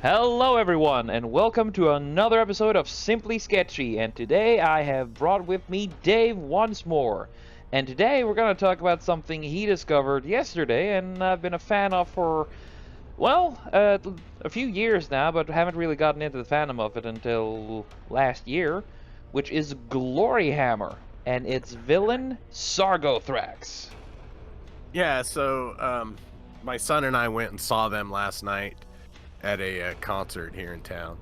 Hello, everyone, and welcome to another episode of Simply Sketchy. And today I have brought with me Dave once more. And today we're going to talk about something he discovered yesterday and I've been a fan of for, a few years now, but haven't really gotten into the fandom of it until last year, which is Gloryhammer and its villain, Zargothrax. Yeah, my son and I went and saw them last night at a concert here in town,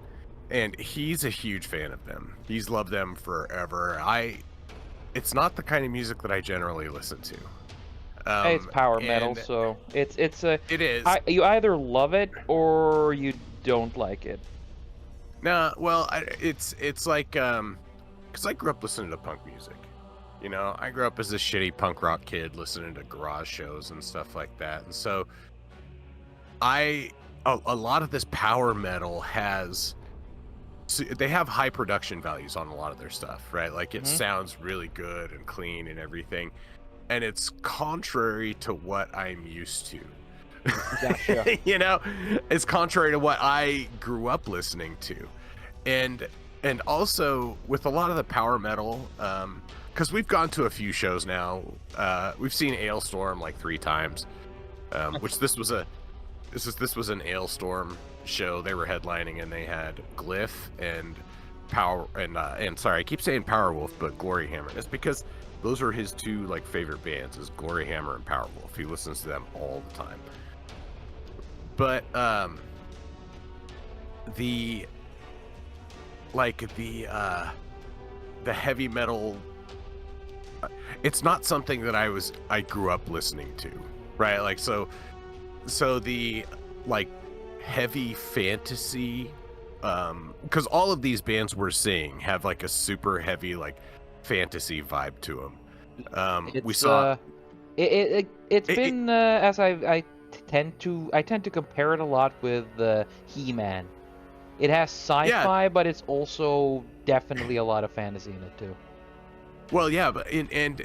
and he's a huge fan of them. He's loved them forever. It's not the kind of music that I generally listen to. It's power metal, And so it's a it is. you either love it or you don't like it. No, well, it's like because I grew up listening to punk music. You know, I grew up as a shitty punk rock kid listening to garage shows and stuff like that, and so a lot of this power metal they have high production values on a lot of their stuff, right? Like it sounds really good and clean and everything, and it's contrary to what I'm used to. Gotcha. You know, it's contrary to what I grew up listening to, and also with a lot of the power metal, because we've gone to a few shows now. We've seen Ailstorm like 3 times, which this was an Ailstorm show. They were headlining, and they had Glyph and sorry, I keep saying Powerwolf, but Gloryhammer. It's because those are his 2 like favorite bands, is Gloryhammer and Powerwolf. He listens to them all the time. But the heavy metal, it's not something that I grew up listening to, right? Like so the like heavy fantasy, because all of these bands we're seeing have like a super heavy like fantasy vibe to them. We saw it's been as I tend to compare it a lot with He-Man. It has sci-fi, but it's also definitely a lot of fantasy in it too. Well, yeah, but and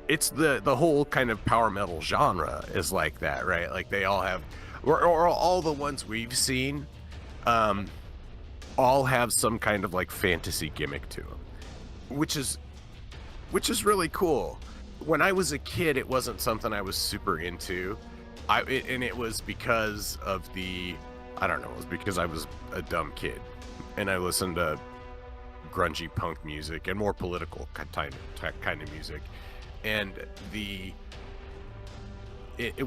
it's the whole kind of power metal genre is like that, right? Like they all have, or all the ones we've seen, all have some kind of like fantasy gimmick to them, which is really cool. When I was a kid, it wasn't something I was super into. It was because of I don't know, it was because I was a dumb kid and I listened to grungy punk music and more political kind of music. And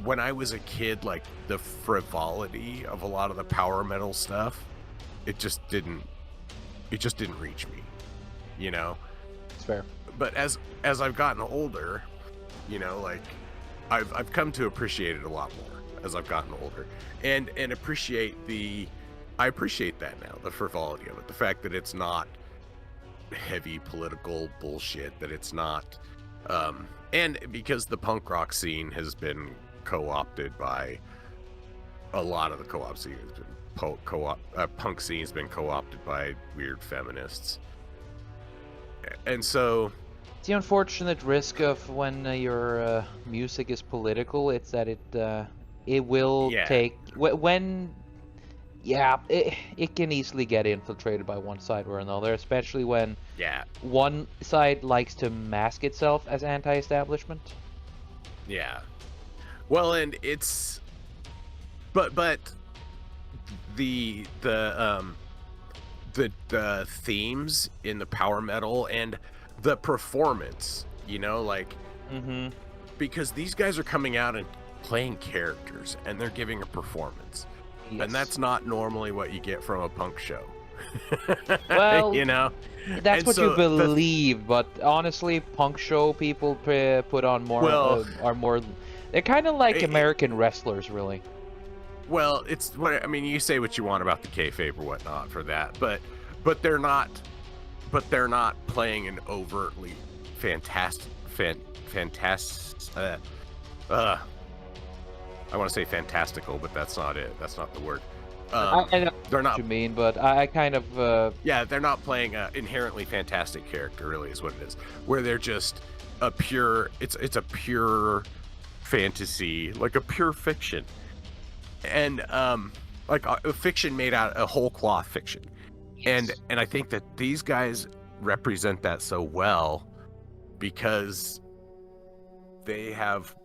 when I was a kid, like the frivolity of a lot of the power metal stuff, it just didn't reach me, you know? It's fair. But as I've gotten older, you know, like I've come to appreciate it a lot more as I've gotten older, and I appreciate that now, the frivolity of it, the fact that it's not heavy political bullshit, that it's not, and because the punk rock scene has been co-opted by a lot of the co-op scene has been punk scene has been co-opted by weird feminists, and so The unfortunate risk of when your music is political, it's that it will take when it can easily get infiltrated by one side or another, especially when one side likes to mask itself as anti-establishment. Yeah. Well, and it's but the themes in the power metal and the performance, you know, like because these guys are coming out and playing characters and they're giving a performance. Yes. And that's not normally what you get from a punk show. Well, you know, that's what you believe, but honestly, punk show people put on more are more. They're kind of like American wrestlers, really. Well, it's what I mean. You say what you want about the kayfabe or whatnot for that, but they're not playing an overtly fantastic. I want to say fantastical, but that's not it. That's not the word. I know they're not. What you mean, but I kind of. Yeah, they're not playing an inherently fantastic character. Really, is what it is. Where they're just a pure. It's a pure fantasy, like a pure fiction, and like a fiction made out a whole cloth fiction. Yes. And I think that these guys represent that so well because they have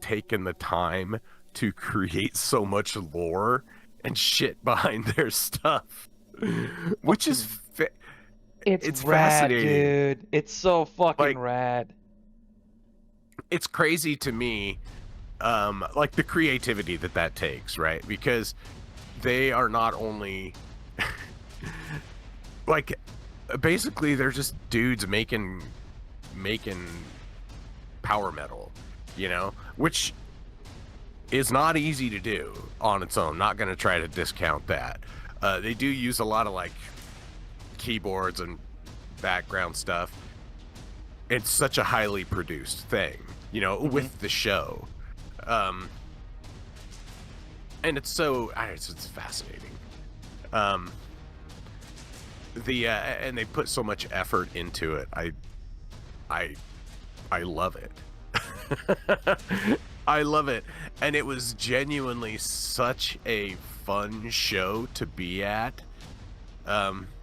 taken the time to create so much lore and shit behind their stuff, which is It's it's rad, fascinating. dude. It's so fucking Like, rad. it's crazy to me, like the creativity that takes, right? Because they are not only like, basically they're just dudes making power metal, which is not easy to do on its own. Not going to try to discount that. They do use a lot of like keyboards and background stuff. It's such a highly produced thing, with the show. And it's it's fascinating. And they put so much effort into it. I love it. I love it. And it was genuinely such a fun show to be at.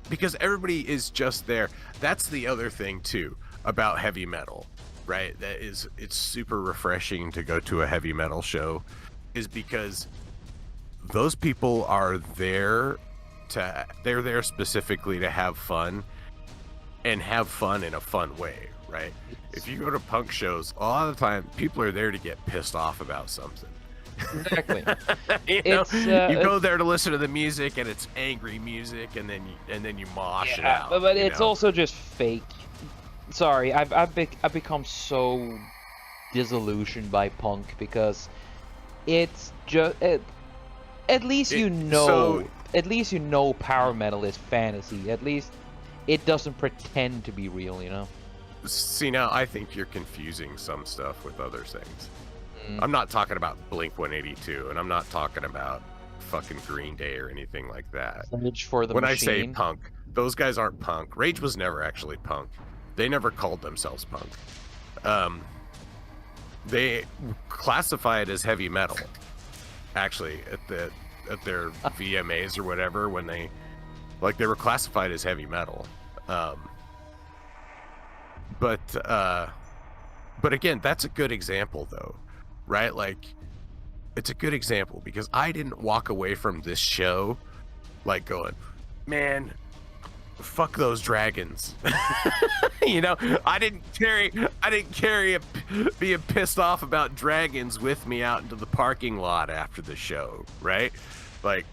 Because everybody is just there. That's the other thing too about heavy metal, right? It's super refreshing to go to a heavy metal show, is because those people are there they're there specifically to have fun, and have fun in a fun way, right? If you go to punk shows, a lot of the time people are there to get pissed off about something. Exactly. You go there to listen to the music, and it's angry music, and then you mosh it out. But it's also just fake. Sorry, I've become so disillusioned by punk because it's just at least at least power metal is fantasy. At least it doesn't pretend to be real. See, now I think you're confusing some stuff with other things. Mm. I'm not talking about Blink 182, and I'm not talking about fucking Green Day or anything like that. Rage for the When Machine. I say punk, those guys aren't punk. Rage was never actually punk. They never called themselves punk. They classify it as heavy metal. Actually, at their VMAs or whatever, when they were classified as heavy metal. But again, that's a good example though, right? Like, it's a good example because I didn't walk away from this show like going, man, fuck those dragons. I didn't carry being pissed off about dragons with me out into the parking lot after the show, right? Like,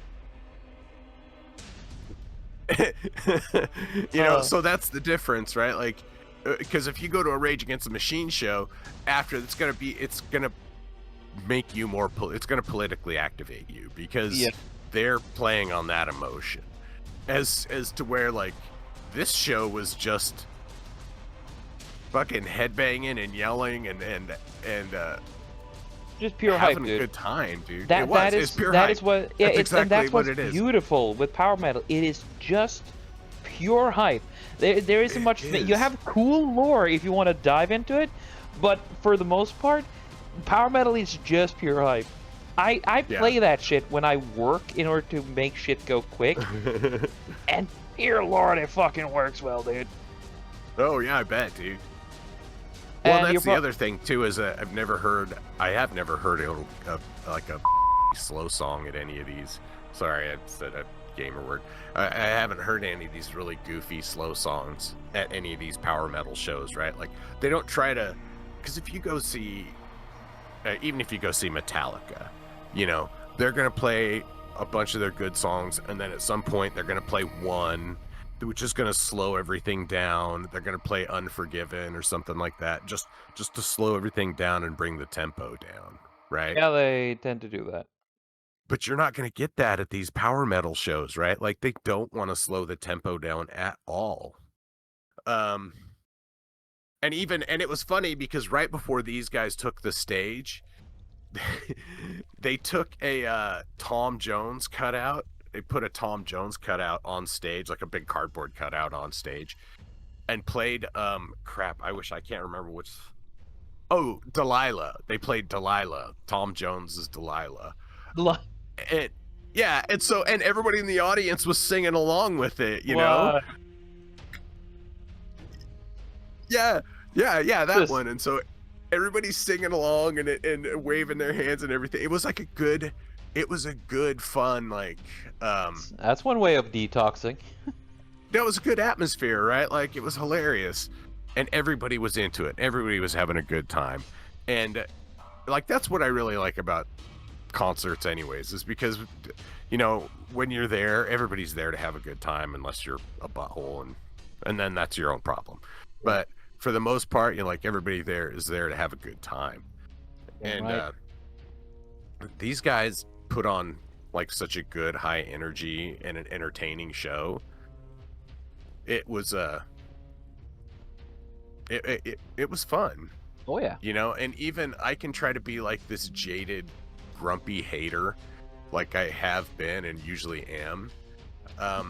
so that's the difference, right? Like, because if you go to a Rage Against the Machine show after, it's gonna make you more it's gonna politically activate you because they're playing on that emotion, as to where, like, this show was just fucking headbanging and yelling and just pure hype, having dude. a good time, dude. It's pure hype. Is what that's what's beautiful with power metal. It is just pure hype. There isn't much. You have cool lore if you want to dive into it, but for the most part, power metal is just pure hype. I play that shit when I work in order to make shit go quick, and dear lord, it fucking works well, dude. Oh yeah, I bet, dude. Well, that's the other thing too, is I have never heard like a slow song at any of these. Sorry, I said a gamer word. I haven't heard any of these really goofy slow songs at any of these power metal shows, right? Like, they don't try to, because if you go see, even if you go see Metallica, they're gonna play a bunch of their good songs, and then at some point they're gonna play one which is going to slow everything down. They're going to play Unforgiven or something like that, just to slow everything down and bring the tempo down, right? Yeah, they tend to do that. But you're not going to get that at these power metal shows, right? Like, they don't want to slow the tempo down at all. And it was funny because right before these guys took the stage, they took a Tom Jones cutout. They put a Tom Jones cutout on stage, like a big cardboard cutout on stage, and played crap. I can't remember which. Oh, Delilah. They played Delilah. Tom Jones is Delilah. Yeah, and everybody in the audience was singing along with it, you know? What? Yeah, that Just one. And so everybody's singing along and waving their hands and everything. It was like a good fun like that's one way of detoxing. that was a good atmosphere, right? Like it was hilarious, and everybody was into it. Everybody was having a good time, and like that's what I really like about concerts, anyways, is because when you're there, everybody's there to have a good time, unless you're a butthole, and then that's your own problem. But for the most part, like everybody there is there to have a good time, and Right. these guys put on like such a good high energy and an entertaining show. It was it was fun, Oh yeah. and even I can try to be like this jaded grumpy hater like I have been and usually am, I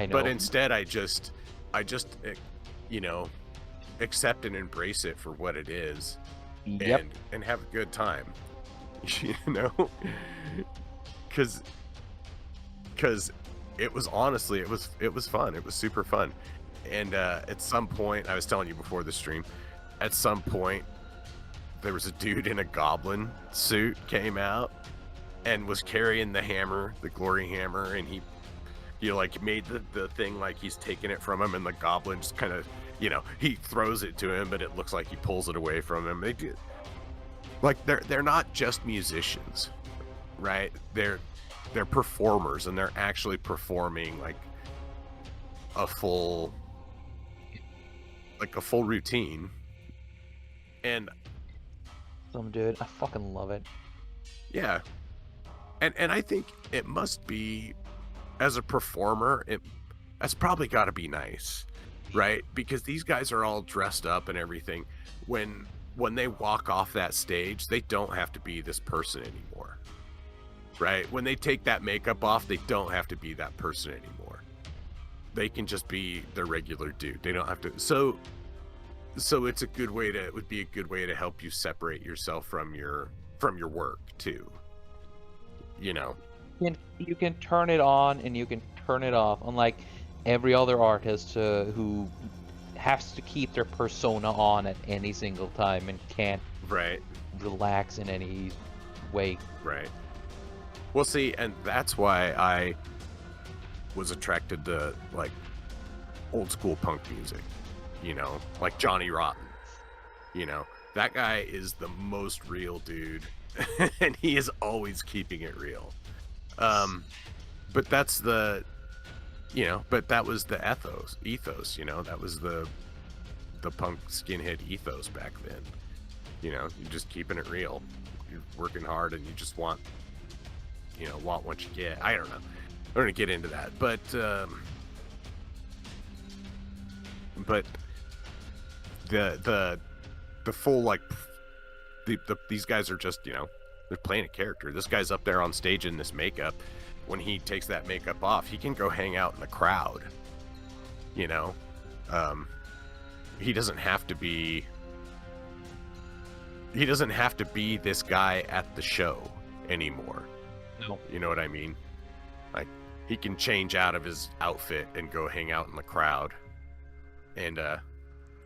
know. but instead I just accept and embrace it for what it is. Yep. And have a good time. Because it was honestly it was fun. It was super fun. And at some point, I was telling you before the stream, at some point there was a dude in a goblin suit came out and was carrying the hammer, the Gloryhammer, and he like made the thing like he's taking it from him, and the goblin just kind of, he throws it to him, but it looks like he pulls it away from him. They do, like they're not just musicians, right? They're performers, and they're actually performing like a full routine. And Some dude, I fucking love it. yeah, and I think it must be, as a performer, that's probably got to be nice, right? Because these guys are all dressed up and everything. When they walk off that stage, they don't have to be this person anymore, right? When they take that makeup off, they don't have to be that person anymore. They can just be their regular dude. They don't have to. So it's a good way to. It would be a good way to help you separate yourself from your work too. You can turn it on and you can turn it off, unlike every other artist who has to keep their persona on at any single time and can't Right. relax in any way. Right. Well, see, and that's why I was attracted to like old school punk music, like Johnny Rotten. That guy is the most real dude, and he is always keeping it real. But that's but that was the ethos, that was the punk skinhead ethos back then. You're just keeping it real. You're working hard, and you just want what you get. I don't know. I'm gonna get into that, but the full like these guys are just they're playing a character. This guy's up there on stage in this makeup. When he takes that makeup off, he can go hang out in the crowd. He doesn't have to be this guy at the show anymore. No. You know what I mean? Like, he can change out of his outfit and go hang out in the crowd. And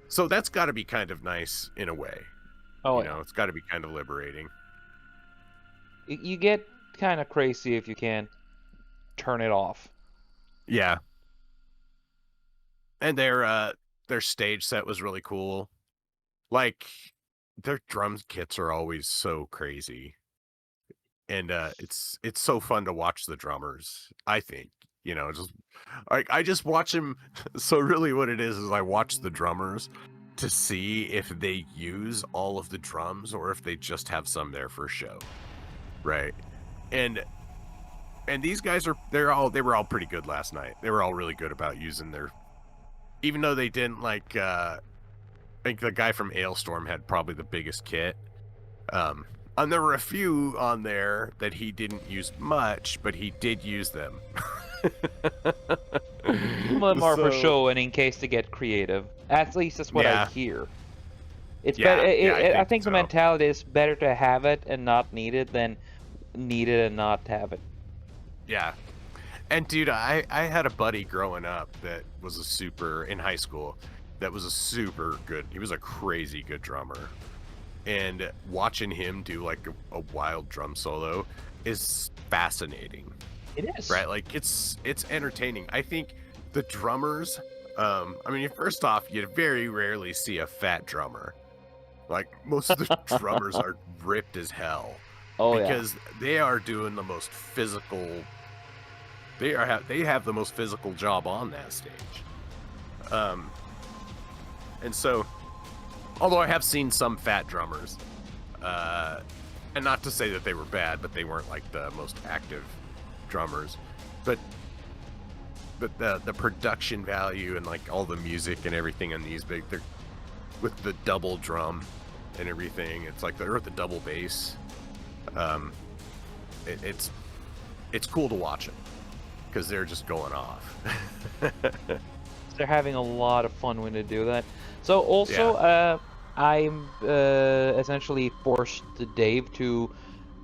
so that's got to be kind of nice in a way. Oh, It's got to be kind of liberating. you get kind of crazy if you can't turn it off. Yeah. And their stage set was really cool. Like, their drum kits are always so crazy. And it's so fun to watch the drummers, I think. Just like I just watch them. So really what it is I watch the drummers to see if they use all of the drums or if they just have some there for show. Right. And these guys they were all pretty good last night. They were all really good about using their, even though they didn't like I think the guy from Ailstorm had probably the biggest kit. And there were a few on there that he didn't use much, but he did use them. More for show and in case to get creative. At least that's what I hear. It's Yeah, better. yeah, I think the mentality is better to have it and not need it than need it and not have it. Yeah. And dude, I had a buddy growing up that was a super in high school that was a super good. He was a crazy good drummer. And watching him do like a wild drum solo is fascinating. It is. Right? Like it's entertaining. I think the drummers I mean, first off, you very rarely see a fat drummer. Like most of the drummers are ripped as hell Oh yeah. because they are doing the most physical. They have the most physical job on that stage. Um, and so, although I have seen some fat drummers, and not to say that they were bad, but they weren't like the most active drummers. But the production value and like all the music and everything on these they're with the double drum and everything. It's like they're with the double bass. It's cool to watch it because they're just going off. They're having a lot of fun when they do that. So also, I'm essentially forced Dave to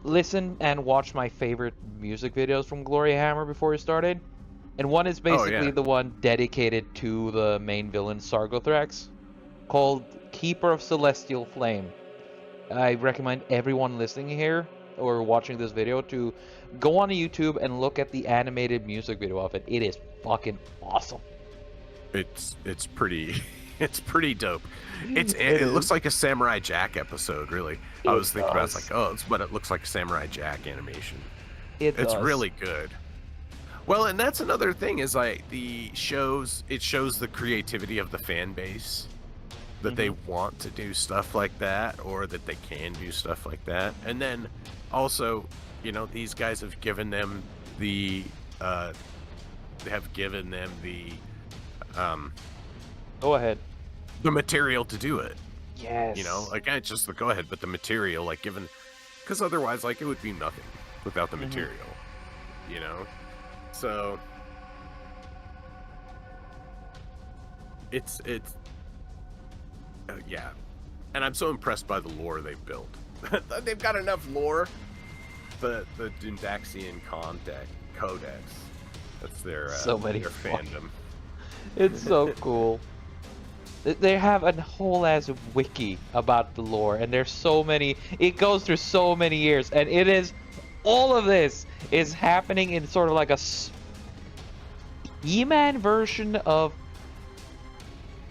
listen and watch my favorite music videos from Gloryhammer before he started. And one is basically the one dedicated to the main villain, Zargothrax, called Keeper of Celestial Flame. I recommend everyone listening here or watching this video to go on YouTube and look at the animated music video of it. It is fucking awesome. It's pretty it's pretty dope. It looks like a Samurai Jack episode, really. I was thinking about it's like, oh, it's what it looks like, Samurai Jack animation. It's really good. Well, and that's another thing is like it shows the creativity of the fan base that they want to do stuff like that or that they can do stuff like that. And then also, you know, these guys have given them the Go ahead. the material to do it. Yes. You know, like it's just the go ahead, but the material, like given, because otherwise, like it would be nothing without the material. You know, so it's yeah, and I'm so impressed by the lore they've built. They've got enough lore. The Dundaxian Codex. That's their their fandom. It's so cool. They have a whole ass wiki about the lore, and there's so many. It goes through so many years, and it is all of this is happening in sort of like a He-Man version of.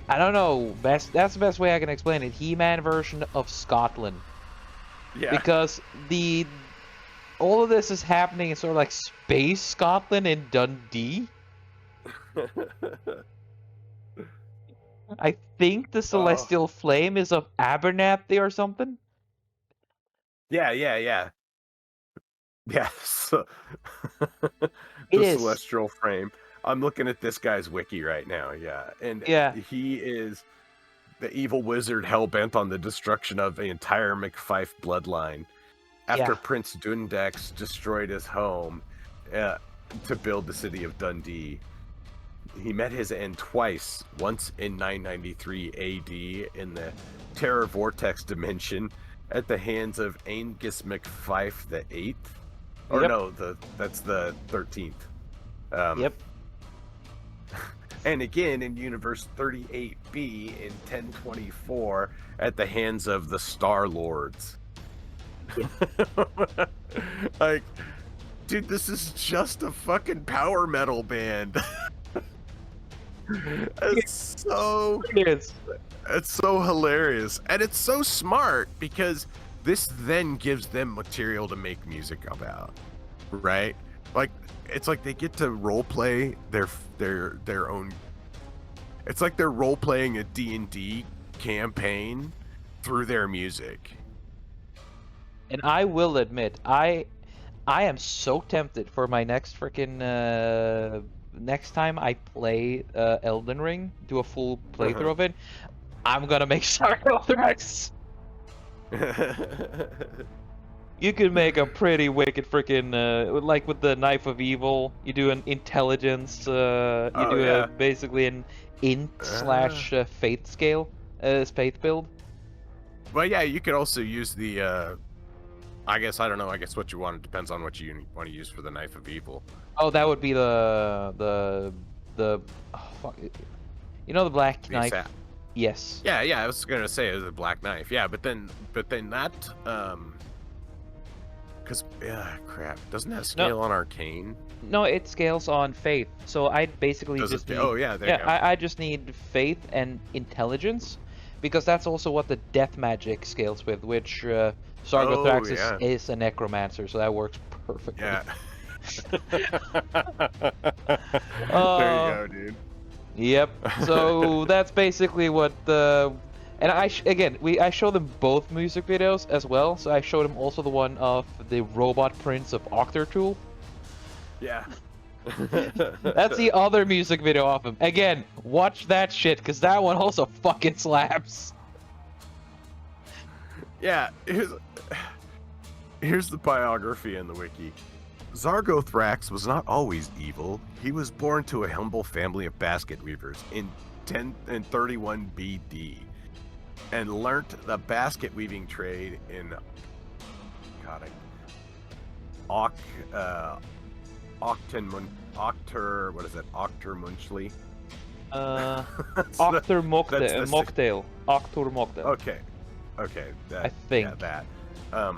I don't know. That's the best way I can explain it. He-Man version of Scotland. Yeah. Because all of this is happening in sort of like space Scotland in Dundee. I think the Celestial Flame is of Abernathy or something. Yeah. So The Celestial Frame. I'm looking at this guy's wiki right now. Yeah, and he is the evil wizard hell-bent on the destruction of the entire McFife bloodline. After Prince Dundax destroyed his home to build the city of Dundee, he met his end twice. Once in 993 AD in the Terror Vortex dimension at the hands of Angus McFife the 8th. Or no, that's the 13th. And again in Universe 38B in 1024 at the hands of the Star Lords. Like, dude, this is just a fucking power metal band. It's so hilarious, and it's so smart because this then gives them material to make music about, right? Like, it's like they get to role play their own. It's like they're role playing a D&D campaign through their music. And I will admit, I am so tempted for my next freaking next time I play Elden Ring, do a full playthrough of it. I'm gonna make Zargothrax. You could make a pretty wicked freaking like with the Knife of Evil. You do an intelligence. Basically an int / faith scale, faith build. Well, yeah, you could also use the I guess I don't know. I guess what you want depends on what you want to use for the knife of evil. Oh, that would be the oh, fuck. You know the black The knife? Yes. Yeah, yeah. I was gonna say it was a black knife. Yeah, but then that because yeah, crap. Doesn't that scale on arcane? No, it scales on faith. So I basically Does just it? need. Oh yeah, there you go. I just need faith and intelligence, because that's also what the death magic scales with, which Zargothrax yeah. is a necromancer, so that works perfectly. Yeah. There you go, dude. Yep. So that's basically what the. And I show them both music videos as well. So I showed them also the one of the robot prince of Octartool. Yeah. That's the other music video of him. Again, watch that shit, because that one also fucking slaps. Yeah, here's the biography in the wiki. Zargothrax was not always evil. He was born to a humble family of basket weavers in 1031 BD and learnt the basket weaving trade in Octermunchly. Mocktail. Octor Mocktail. Okay, that, I think. Yeah, that.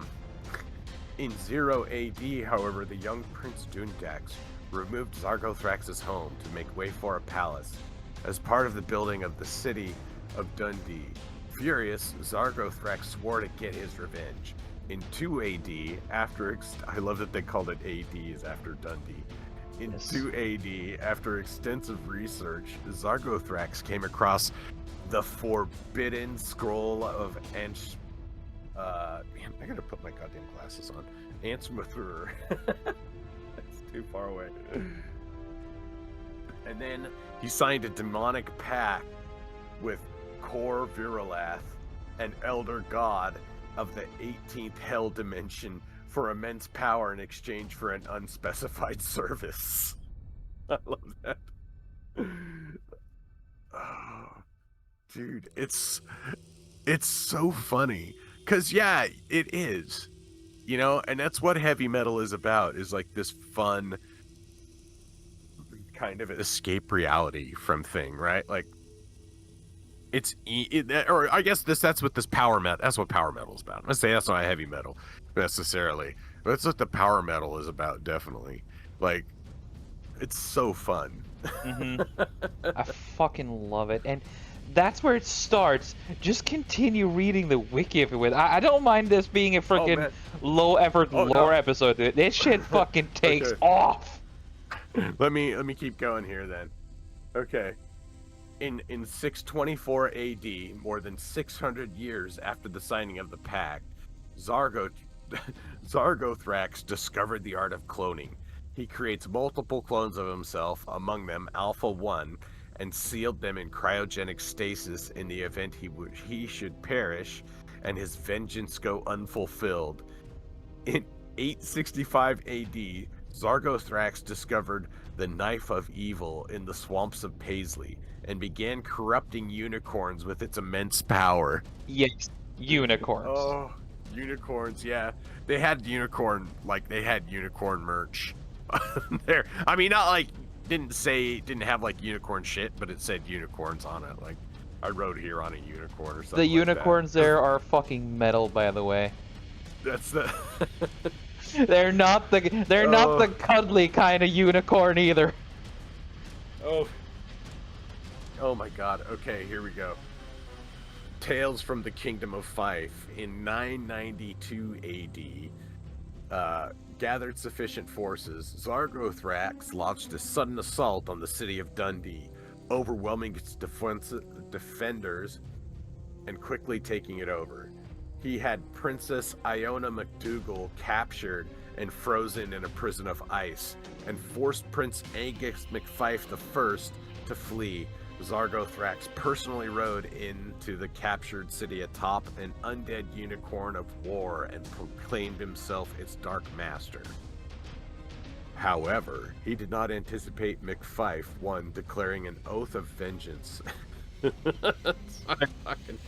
In 0 AD, however, the young Prince Dundax removed Zargothrax's home to make way for a palace as part of the building of the city of Dundee. Furious, Zargothrax swore to get his revenge. In 2 AD, I love that they called it AD is after Dundee. In 2 AD, after extensive research, Zargothrax came across the Forbidden Scroll of Ansh. Man, I gotta put my goddamn glasses on. Ansmuthr. That's too far away. And then he signed a demonic pact with Kor Viralath, an elder god of the 18th hell dimension, for immense power in exchange for an unspecified service. I love that. Oh, dude, it's so funny. Cause yeah, it is. You know, and that's what heavy metal is about, is like this fun kind of escape reality from thing, right? Like or I guess that's what this power metal. That's what power metal is about. I'm gonna say that's not heavy metal necessarily, but that's what the power metal is about. Definitely, like it's so fun. I fucking love it, and that's where it starts. Just continue reading the wiki if you will. I don't mind this being a freaking low effort lore episode. Dude. This shit fucking takes off. Let me keep going here then. Okay. In 624 AD, more than 600 years after the signing of the pact, Zargothrax discovered the art of cloning. He creates multiple clones of himself, among them Alpha 1, and sealed them in cryogenic stasis in the event he should perish and his vengeance go unfulfilled. In 865 AD, Zargothrax discovered the Knife of Evil in the swamps of Paisley and began corrupting unicorns with its immense power. Yes, unicorns. Oh, unicorns, yeah. They had unicorn merch there. I mean, not like, didn't have like unicorn shit, but it said unicorns on it. Like, I rode here on a unicorn or something. The unicorns there are fucking metal, by the way. That's the... They're not the cuddly kind of unicorn either. Oh my god. Okay, here we go. Tales from the Kingdom of Fife. In 992 AD, gathered sufficient forces, Zargothrax launched a sudden assault on the city of Dundee, overwhelming its defenders and quickly taking it over. He had Princess Iona MacDougall captured and frozen in a prison of ice, and forced Prince Angus MacFife I to flee. Zargothrax personally rode into the captured city atop an undead unicorn of war and proclaimed himself its dark master. However, he did not anticipate MacFife I declaring an oath of vengeance. That's so fucking funny.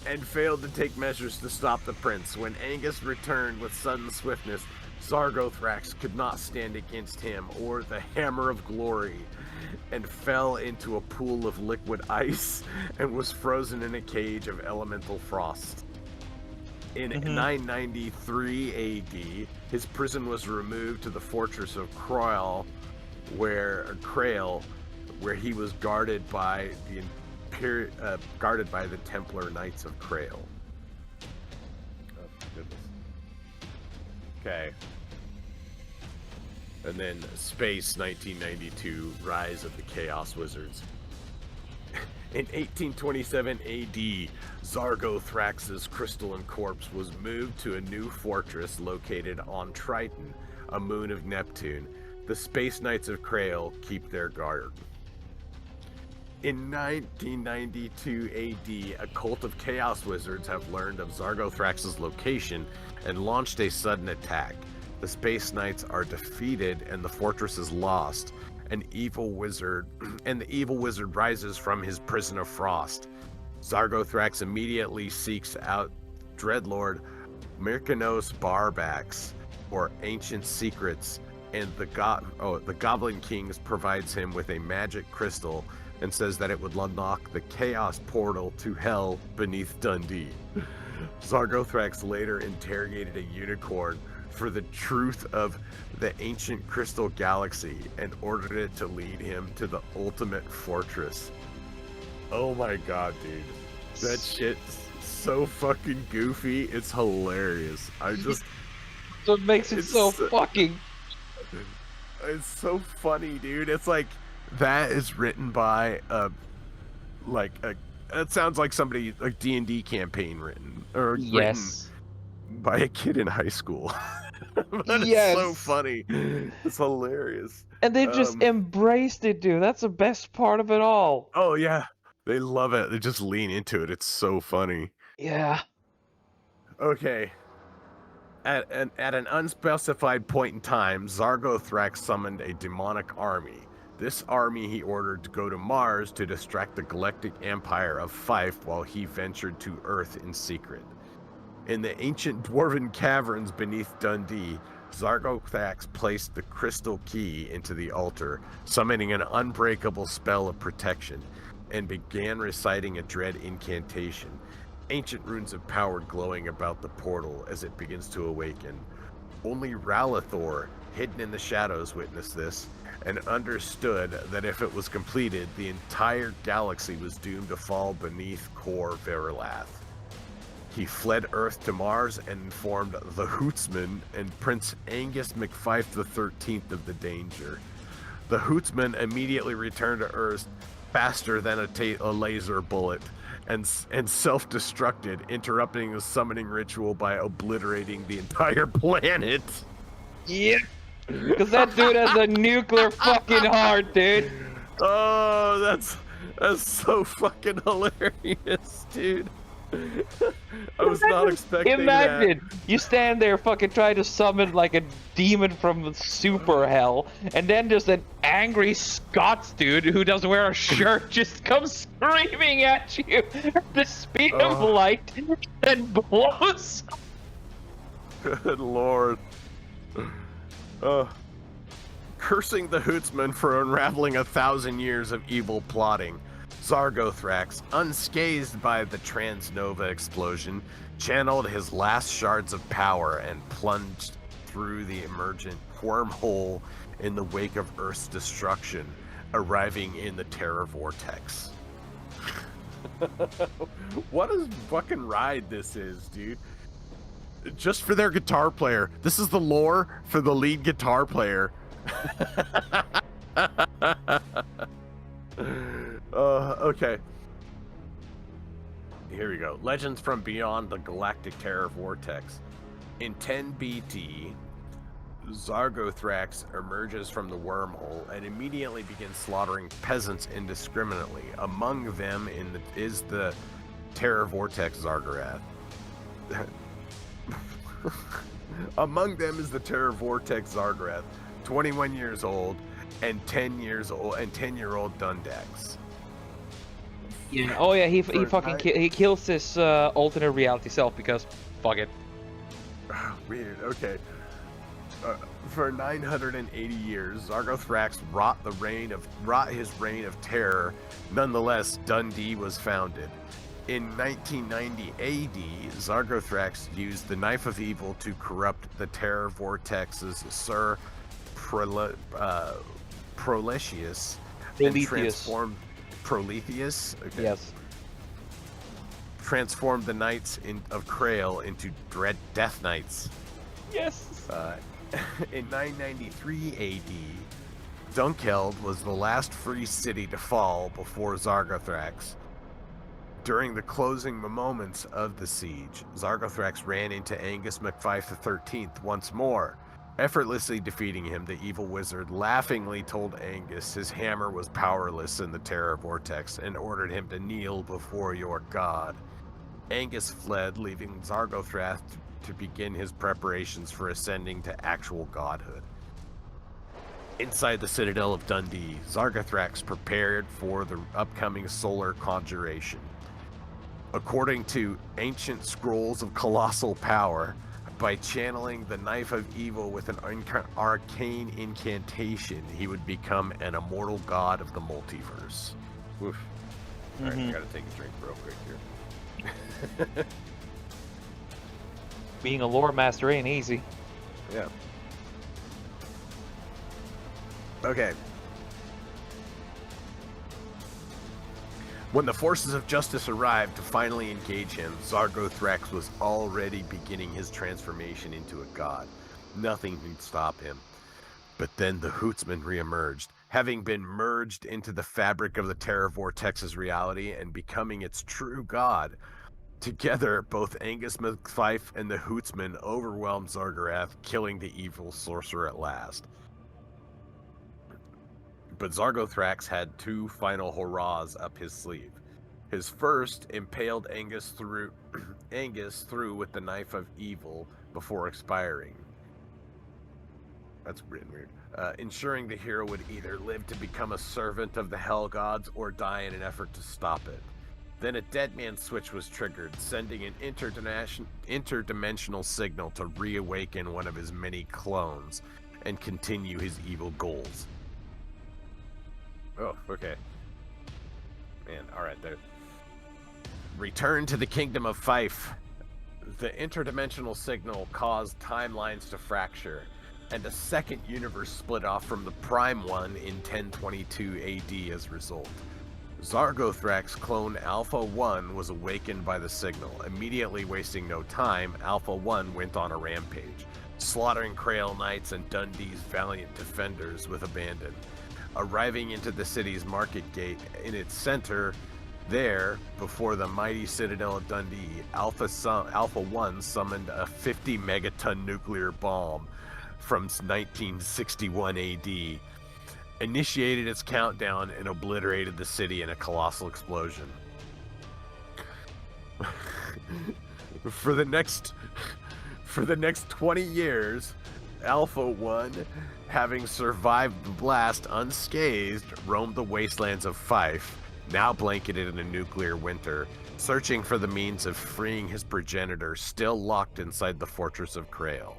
and failed to take measures to stop the prince. When Angus returned with sudden swiftness, Zargothrax could not stand against him or the Hammer of Glory, and fell into a pool of liquid ice and was frozen in a cage of elemental frost. In 993 AD, his prison was removed to the fortress of Croyle, where he was guarded by the Templar Knights of Crail. Oh goodness. Okay. And then Space 1992, Rise of the Chaos Wizards. In 1827 AD, Zargothrax's crystalline corpse was moved to a new fortress located on Triton, a moon of Neptune. The Space Knights of Crail keep their guard. In 1992 AD, a cult of Chaos Wizards have learned of Zargothrax's location and launched a sudden attack. The Space Knights are defeated and the fortress is lost. The evil wizard rises from his prison of frost. Zargothrax immediately seeks out Dreadlord Myrkanos Barbax for ancient secrets, and the Goblin King provides him with a magic crystal and says that it would unlock the chaos portal to hell beneath Dundee. Zargothrax later interrogated a unicorn for the truth of the ancient crystal galaxy and ordered it to lead him to the ultimate fortress. Oh my god, dude. That shit's so fucking goofy. It's hilarious. So it makes it so fucking... It's so funny, dude. It's like, that is written by it sounds like somebody, like D&D campaign written. Or written by a kid in high school. But it's so funny. It's hilarious. And they just embraced it, dude. That's the best part of it all. Oh yeah, they love it. They just lean into it. It's so funny. Yeah. Okay. At an unspecified point in time, Zargothrax summoned a demonic army. This army he ordered to go to Mars to distract the Galactic Empire of Fife while he ventured to Earth in secret. In the ancient dwarven caverns beneath Dundee, Zargothrax placed the crystal key into the altar, summoning an unbreakable spell of protection, and began reciting a dread incantation. Ancient runes of power glowing about the portal as it begins to awaken. Only Ralathor, hidden in the shadows, witnessed this, and understood that if it was completed, the entire galaxy was doomed to fall beneath Kor Verilath. He fled Earth to Mars and informed the Hootsman and Prince Angus MacFife XIII of the danger. The Hootsman immediately returned to Earth faster than a laser bullet and self-destructed, interrupting the summoning ritual by obliterating the entire planet. Yeah, because that dude has a nuclear fucking heart, dude. Oh, that's so fucking hilarious, dude. I was not expecting that. Imagine you stand there fucking trying to summon like a demon from super hell, and then just an angry Scots dude who doesn't wear a shirt just comes screaming at you at the speed of light and blows. Good lord. Cursing the Hootsman for unraveling 1,000 years of evil plotting, Zargothrax, unscathed by the transnova explosion, channeled his last shards of power and plunged through the emergent wormhole in the wake of Earth's destruction, arriving in the Terror Vortex. What a fucking ride this is, dude. Just for their guitar player. This is the lore for the lead guitar player. Okay. Here we go. Legends from beyond the galactic terror vortex. In 10 BT, Zargothrax emerges from the wormhole and immediately begins slaughtering peasants indiscriminately. Among them is the terror vortex Zargorath. Among them is the terror vortex Zargorath, 21 years old, and 10-year-old Dundax. Yeah. Oh yeah, he For fucking nine... he kills his alternate reality self because fuck it. Weird. Okay. Uh, for 980 years, Zargothrax wrought his reign of terror. Nonetheless, Dundee was founded. In 1990 AD, Zargothrax used the Knife of Evil to corrupt the Terror Vortex's Sir Proletheus and Prometheus. transformed Proletheus. Okay. Yes. Transformed the Knights of Krail into Dread Death Knights. Yes. In 993 AD, Dunkeld was the last free city to fall before Zargothrax. During the closing moments of the siege, Zargothrax ran into Angus MacFife XIII once more. Effortlessly defeating him, the evil wizard laughingly told Angus his hammer was powerless in the Terror Vortex and ordered him to kneel before your god. Angus fled, leaving Zargothrax to begin his preparations for ascending to actual godhood. Inside the Citadel of Dundee, Zargothrax prepared for the upcoming solar conjuration. According to ancient scrolls of colossal power, by channeling the Knife of Evil with an arcane incantation, he would become an immortal god of the multiverse. Oof. Alright, I gotta take a drink real quick here. Being a lore master ain't easy. Yeah. Okay. When the forces of justice arrived to finally engage him, Zargothrax was already beginning his transformation into a god. Nothing could stop him. But then the Hootsman reemerged, having been merged into the fabric of the Terror Vortex's reality and becoming its true god. Together, both Angus MacFife and the Hootsman overwhelmed Zargorath, killing the evil sorcerer at last. But Zargothrax had two final hurrahs up his sleeve. His first impaled Angus through with the Knife of Evil before expiring. That's written weird. Ensuring the hero would either live to become a servant of the Hell Gods or die in an effort to stop it. Then a dead man switch was triggered, sending an interdimensional signal to reawaken one of his many clones and continue his evil goals. Oh, okay. Man, alright, there. Return to the Kingdom of Fife. The interdimensional signal caused timelines to fracture, and a second universe split off from the Prime One in 1022 AD as a result. Zargothrax clone Alpha 1 was awakened by the signal. Immediately wasting no time, Alpha 1 went on a rampage, slaughtering Krail Knights and Dundee's valiant defenders with abandon. Arriving into the city's market gate in its center, there, before the mighty Citadel of Dundee, Alpha 1 summoned a 50 megaton nuclear bomb from 1961 AD, initiated its countdown, and obliterated the city in a colossal explosion. For the next 20 years, Alpha 1, having survived the blast unscathed, roamed the wastelands of Fife, now blanketed in a nuclear winter, searching for the means of freeing his progenitor still locked inside the fortress of Krail.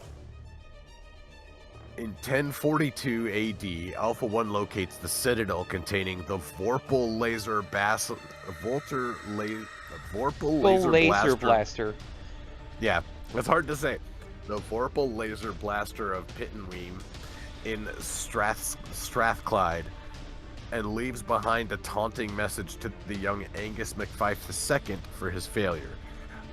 In 1042 AD, Alpha 1 locates the citadel containing the Vorpal Laser Blaster. Yeah, it's hard to say. The Vorpal Laser Blaster of Pittenweem in Strathclyde, and leaves behind a taunting message to the young Angus MacFife II for his failure.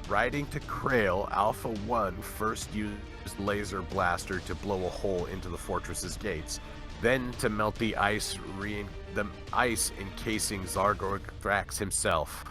Riding to Krail, Alpha 1 first used Laser Blaster to blow a hole into the fortress's gates, then to melt the ice encasing Zargothrax himself.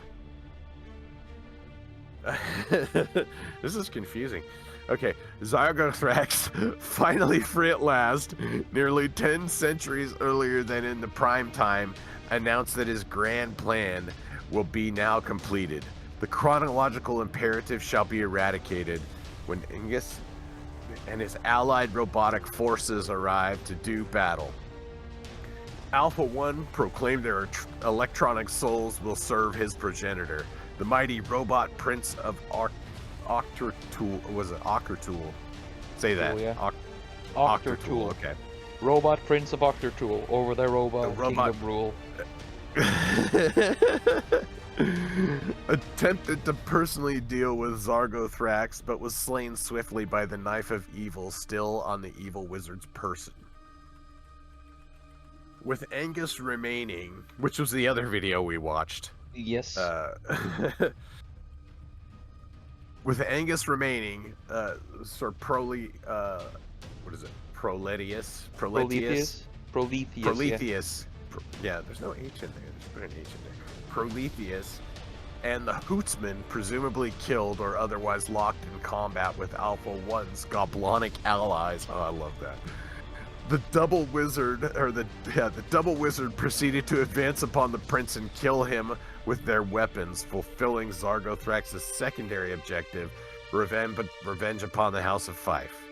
This is confusing. Okay, Zargothrax, finally free at last, nearly 10 centuries earlier than in the prime time, announced that his grand plan will be now completed. The chronological imperative shall be eradicated when Angus and his allied robotic forces arrive to do battle. Alpha 1 proclaimed their electronic souls will serve his progenitor, the mighty robot prince of Octertool. Was it Octertool? Say that. Tool, yeah. Octertool, Octertool. okay. Robot Prince of Octertool, over the robot kingdom rule. Attempted to personally deal with Zargothrax, but was slain swiftly by the knife of evil still on the evil wizard's person. With Angus remaining, which was the other video we watched. Yes. With Angus remaining, Sir what is it? Proletheus? Proletheus. Yeah, there's no H in there. Just put an H in there. Proletheus and the Hootsman presumably killed or otherwise locked in combat with Alpha 1's goblonic allies. Oh, I love that. The double wizard proceeded to advance upon the prince and kill him with their weapons, fulfilling Zargothrax's secondary objective, revenge upon the House of Fife.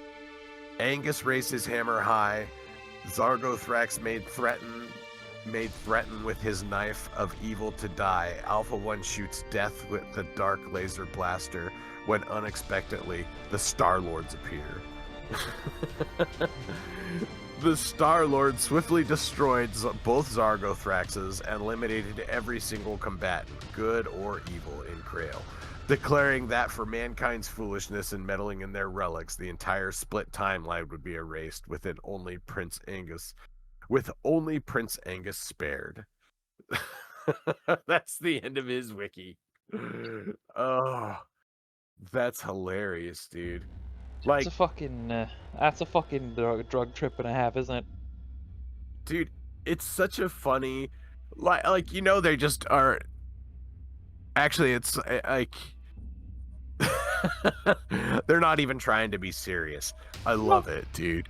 Angus raised his hammer high. Zargothrax made threaten with his knife of evil to die. Alpha 1 shoots death with the dark laser blaster when unexpectedly the Star-Lords appear. The Star-Lord swiftly destroyed both Zargothraxes and eliminated every single combatant, good or evil, in Krail, declaring that for mankind's foolishness in meddling in their relics, the entire split timeline would be erased, with only Prince Angus spared. That's the end of his wiki. Oh, that's hilarious, dude. Like, that's a fucking drug trip and a half, isn't it? Dude, it's such a funny, like they just are. Actually, it's like they're not even trying to be serious. I love it, dude.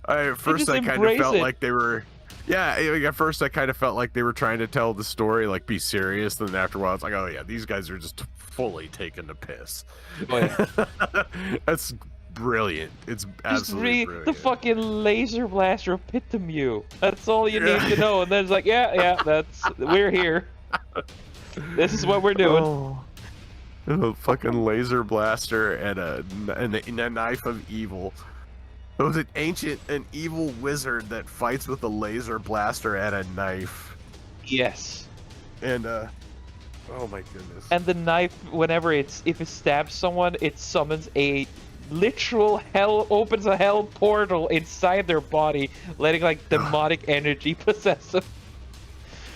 At first, I kind of felt like they were. Yeah, at first I kind of felt like they were trying to tell the story, like, be serious. Then after a while, it's like, oh yeah, these guys are just fully taking the piss. Oh, yeah. That's brilliant. It's absolutely brilliant. The fucking laser blaster epitome you. That's all you need to know. And then it's like, yeah, we're here. This is what we're doing. A fucking laser blaster and a knife of evil. It was an evil wizard that fights with a laser blaster and a knife. Yes. And oh my goodness. And the knife, if it stabs someone, it summons a literal opens a hell portal inside their body, letting like demonic energy possess them.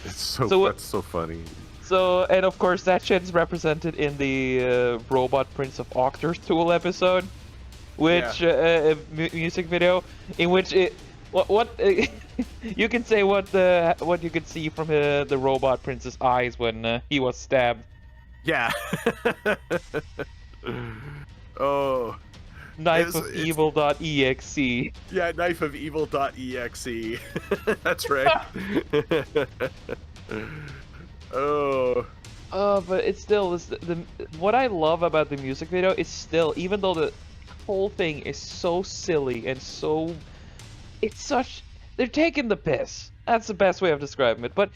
That's so funny. So, and of course that shit's represented in the Robot Prince of Octertool episode, which music video in which you can say what you could see from the Robot Prince's eyes when he was stabbed. Yeah. Oh. Knifeofevil.exe. Yeah, knifeofevil.exe. That's right. Oh. But it's still what I love about the music video is still, even though the whole thing is so silly and they're taking the piss. That's the best way of describing it. But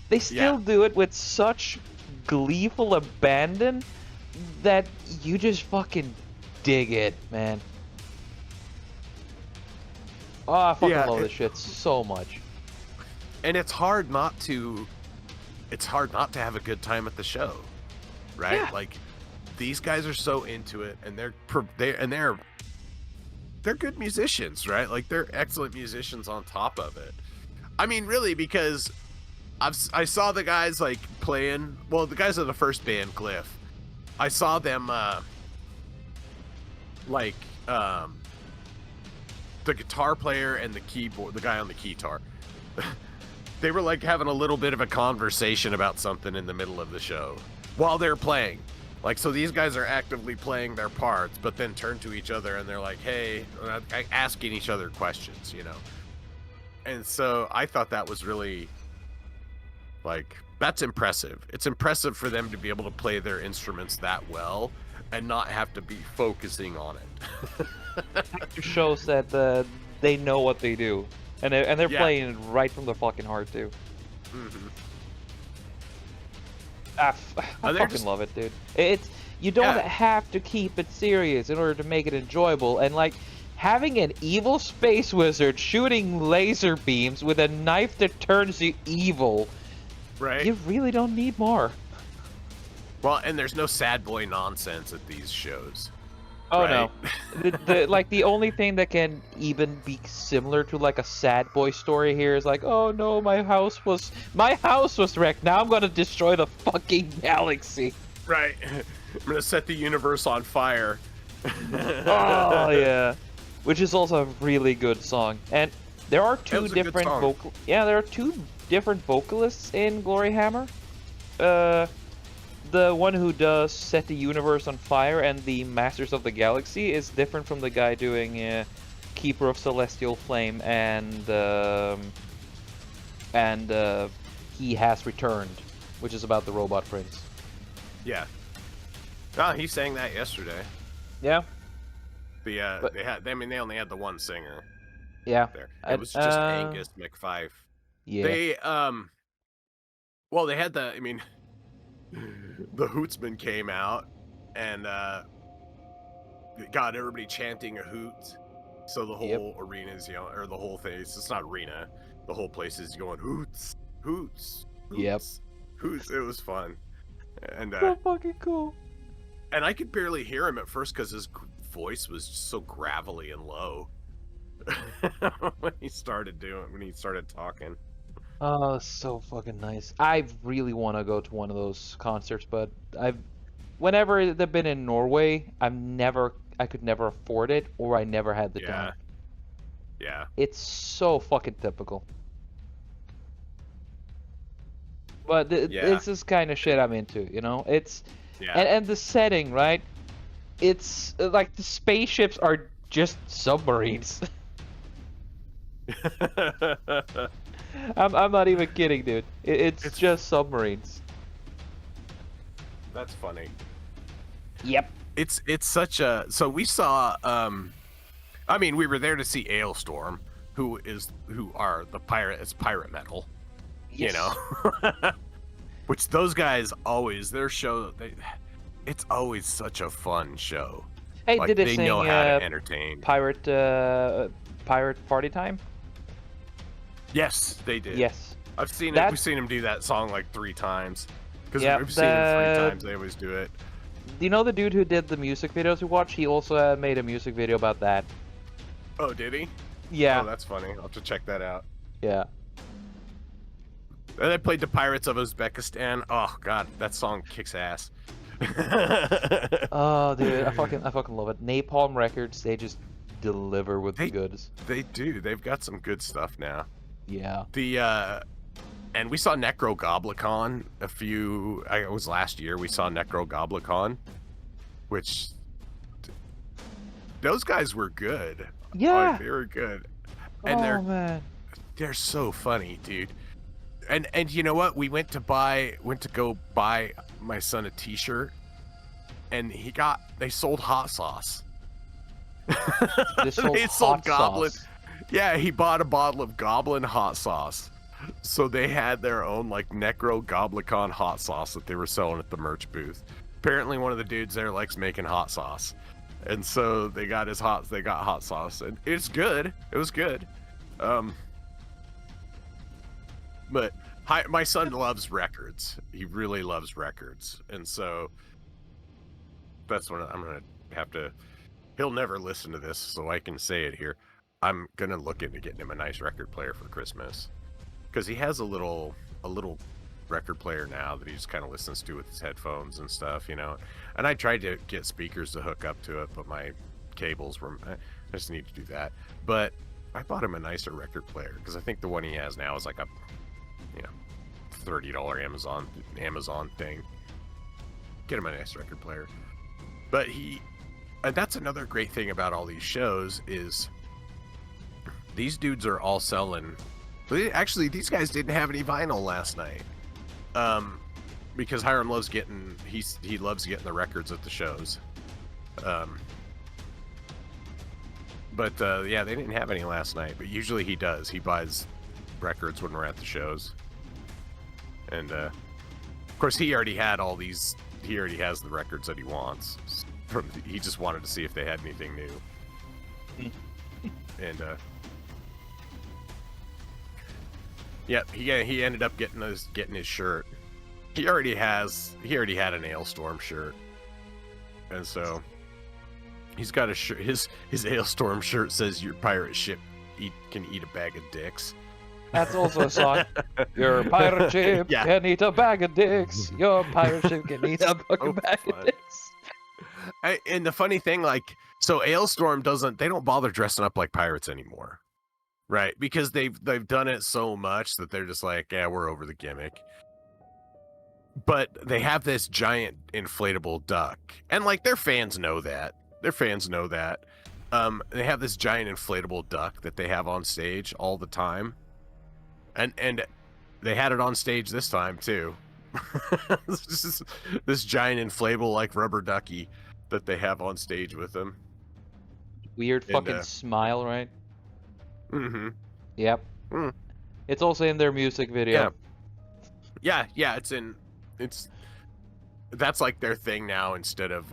they still do it with such gleeful abandon that you just fucking dig it, man. Oh, I fucking love this shit so much. And it's hard not to have a good time at the show, right? Yeah. Like, these guys are so into it, and they're good musicians, right? Like, they're excellent musicians on top of it. I mean, really, because I saw the guys like playing. Well, the guys of the first band, Glyph. I saw them the guitar player and the guy on the keytar. They were like having a little bit of a conversation about something in the middle of the show while they're playing. Like, so these guys are actively playing their parts, but then turn to each other and they're like, hey, asking each other questions, you know? And so I thought that was really, like, that's impressive. It's impressive for them to be able to play their instruments that well and not have to be focusing on it. It shows that they know what they do. and they're Yeah. playing it right from the fucking heart too. Hmm. I And they're fucking just love it, dude. It's you don't yeah, have to keep it serious in order to make it enjoyable, and like having an evil space wizard shooting laser beams with a knife that turns you evil, right. you really don't need more. Well, and there's no sad boy nonsense at these shows, Oh right? no. The only thing that can even be similar to like a sad boy story here is like, oh no, my house was wrecked. Now I'm gonna destroy the fucking galaxy. Right. I'm gonna set the universe on fire. Oh yeah. Which is also a really good song. And there are It two was a good different song. there are two different vocalists in Gloryhammer. The one who does Set the Universe on Fire and the Masters of the Galaxy is different from the guy doing Keeper of Celestial Flame and He Has Returned, which is about the Robot Prince. Yeah. Oh, he sang that yesterday. Yeah, but they only had the one singer yeah, there. It was just Angus McFife. yeah, They well, they had the Hootsman came out and got everybody chanting a hoot. So the yep. whole arena is or the whole thing. It's not arena. The whole place is going hoots, hoots, Yep. hoots, hoots. It was fun, and So fucking cool. I could barely hear him at first because his voice was so gravelly and low when he started talking. Oh, so fucking nice. I really want to go to one of those concerts, but whenever they've been in Norway, I could never afford it, or I never had the Yeah, time. yeah, It's so fucking typical. But yeah, this is kind of shit I'm into, you know? It's yeah. and the setting, right? It's like the spaceships are just submarines. I'm not even kidding, dude. It's It's just submarines. That's funny. Yep. It's such a so we saw we were there to see Ailstorm, who are the pirate metal, you Yes. know. Which those guys always it's always such a fun show. Hey, Like did they they sing know how to entertain. Pirate Party Time? Yes, they did. Yes. I've seen it. That We've seen him do that song like 3 times. Because yeah, we've seen him 3 times. They always do it. do you know the dude who did the music videos we watched? He also made a music video about that. Oh, did he? Yeah. Oh, that's funny. I'll have to check that out. Yeah. And they played the Pirates of Uzbekistan. Oh god, that song kicks ass. Oh, dude, I fucking love it. Napalm Records, they just deliver with the goods. They do. They've got some good stuff now. Yeah. And we saw Necrogoblicon it was last year. We saw Necrogoblicon, which those guys were good. Yeah. Like, they were good. And Oh man. they're so funny, dude. And you know what? We went to go buy my son a t-shirt, and they sold hot sauce. They sold hot Goblin. sauce. Yeah, he bought a bottle of Goblin hot sauce. So they had their own like Necrogoblicon hot sauce that they were selling at the merch booth. Apparently one of the dudes there likes making hot sauce. And so they got hot sauce, and it's good. It was good. But my son loves records. He really loves records. And so that's what I'm going to have to. He'll never listen to this, so I can say it here. I'm going to look into getting him a nice record player for Christmas. Because he has a little record player now that he just kind of listens to with his headphones and stuff, you know. And I tried to get speakers to hook up to it, but my cables were. I just need to do that. But I bought him a nicer record player because I think the one he has now is like a, $30 Amazon thing. Get him a nice record player. But and that's another great thing about all these shows is these dudes are all selling. Actually, these guys didn't have any vinyl last night. Because Hiram loves he loves getting the records at the shows. But yeah, they didn't have any last night. But usually he does. He buys records when we're at the shows. And of course, he already had all these. He already has the records that he wants. He just wanted to see if they had anything new. And yep, he ended up getting his shirt. He already had an Ailstorm shirt, and so he's got a shirt. His Ailstorm shirt says your pirate ship can eat a bag of dicks. That's also a song. Your pirate ship can eat a bag of dicks. Your pirate ship can eat a fucking bag of dicks. And the funny thing, like, so Ailstorm they don't bother dressing up like pirates anymore, right? Because they've done it so much that they're just like, yeah, we're over the gimmick. But they have this giant inflatable duck, and like their fans know that. They have this giant inflatable duck that they have on stage all the time, and they had it on stage this time too. this giant inflatable like rubber ducky that they have on stage with them. Weird fucking smile, right? Mm-hmm. Yep. Mm. It's also in their music video. Yeah, that's like their thing now instead of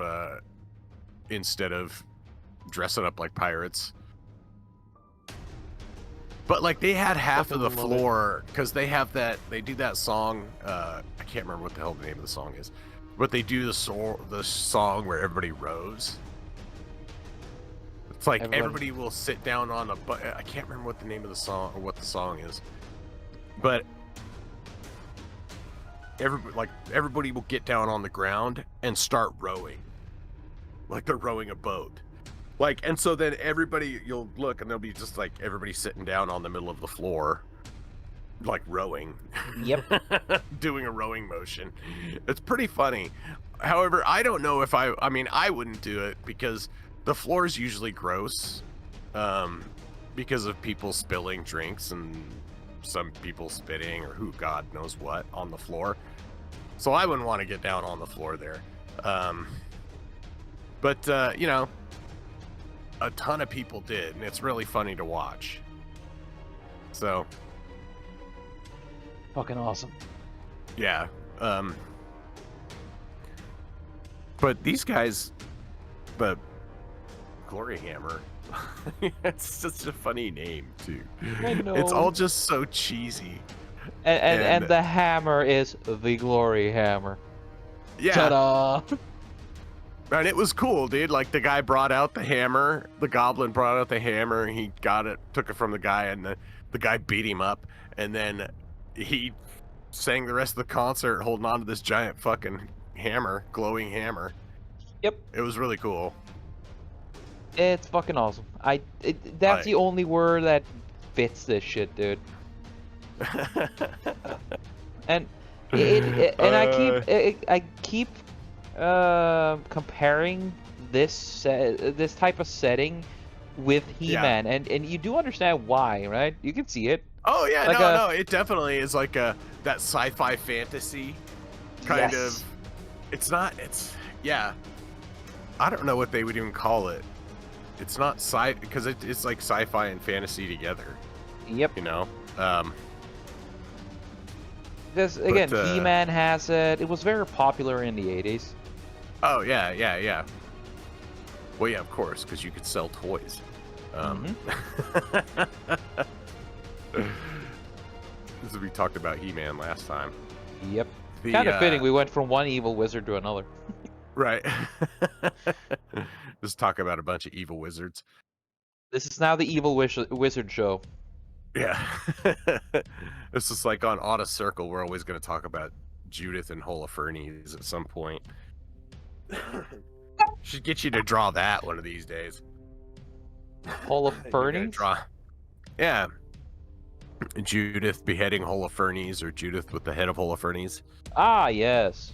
dressing up like pirates. But like they had half of the floor because they do that song. I can't remember what the hell the name of the song is, but they do the song where everybody rows. It's like everybody will sit down on I can't remember what the name of the song or what the song is, but everybody will get down on the ground and start rowing, like they're rowing a boat. Like, and so then you'll look and they'll be just like everybody sitting down on the middle of the floor, like rowing. Yep. Doing a rowing motion. It's pretty funny. However, I don't know if I wouldn't do it because the floor is usually gross, because of people spilling drinks and some people spitting or who God knows what on the floor. So I wouldn't want to get down on the floor there. But you know, a ton of people did, and it's really funny to watch. So fucking awesome. Yeah. But these guys, the Gloryhammer, it's such a funny name too. I know. It's all just so cheesy. And the hammer is the Gloryhammer. Yeah. Ta-da! And it was cool, dude. Like, the guy brought out the hammer. The goblin brought out the hammer. He got it, took it from the guy, and the guy beat him up. And then he sang the rest of the concert holding on to this giant fucking hammer, glowing hammer. Yep. It was really cool. It's fucking awesome. That's the only word that fits this shit, dude. And I keep comparing this type of setting with He-Man, and you do understand why, right? You can see it. Oh yeah, like no, it definitely is like that sci-fi fantasy kind of. It's yeah. I don't know what they would even call it. It's not because it's like sci-fi and fantasy together. Yep. You know. Because again, He-Man has it. It was very popular in the 80s. Oh yeah. Well, yeah, of course, because you could sell toys. As we talked about He-Man last time. Yep. Kind of fitting. We went from one evil wizard to another. Right. Just talk about a bunch of evil wizards. This is now the evil wizard show. Yeah. It's just like on Otta Circle, we're always going to talk about Judith and Holofernes at some point. Should get you to draw that one of these days. Holofernes? Yeah. Judith beheading Holofernes, or Judith with the head of Holofernes. Ah, yes.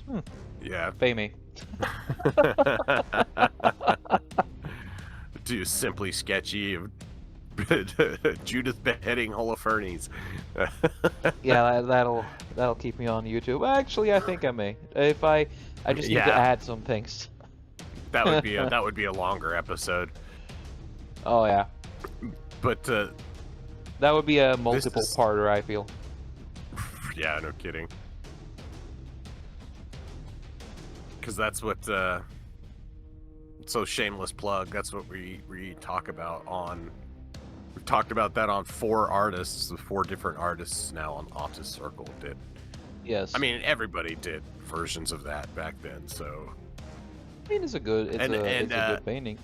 Yeah. Pay me. Do Simply Sketchy of Judith beheading Holofernes. Yeah, that'll keep me on YouTube. Actually, I think I may. If I just need to add some things. That would be a longer episode. Oh yeah. But That would be a multiple parter, I feel. yeah, no kidding. Because that's what. So shameless plug. That's what we talk about on. We've talked about that on 4 artists. The 4 different artists now on Autist Circle did. Yes. I mean, everybody did versions of that back then. So. I mean, it's a good good painting.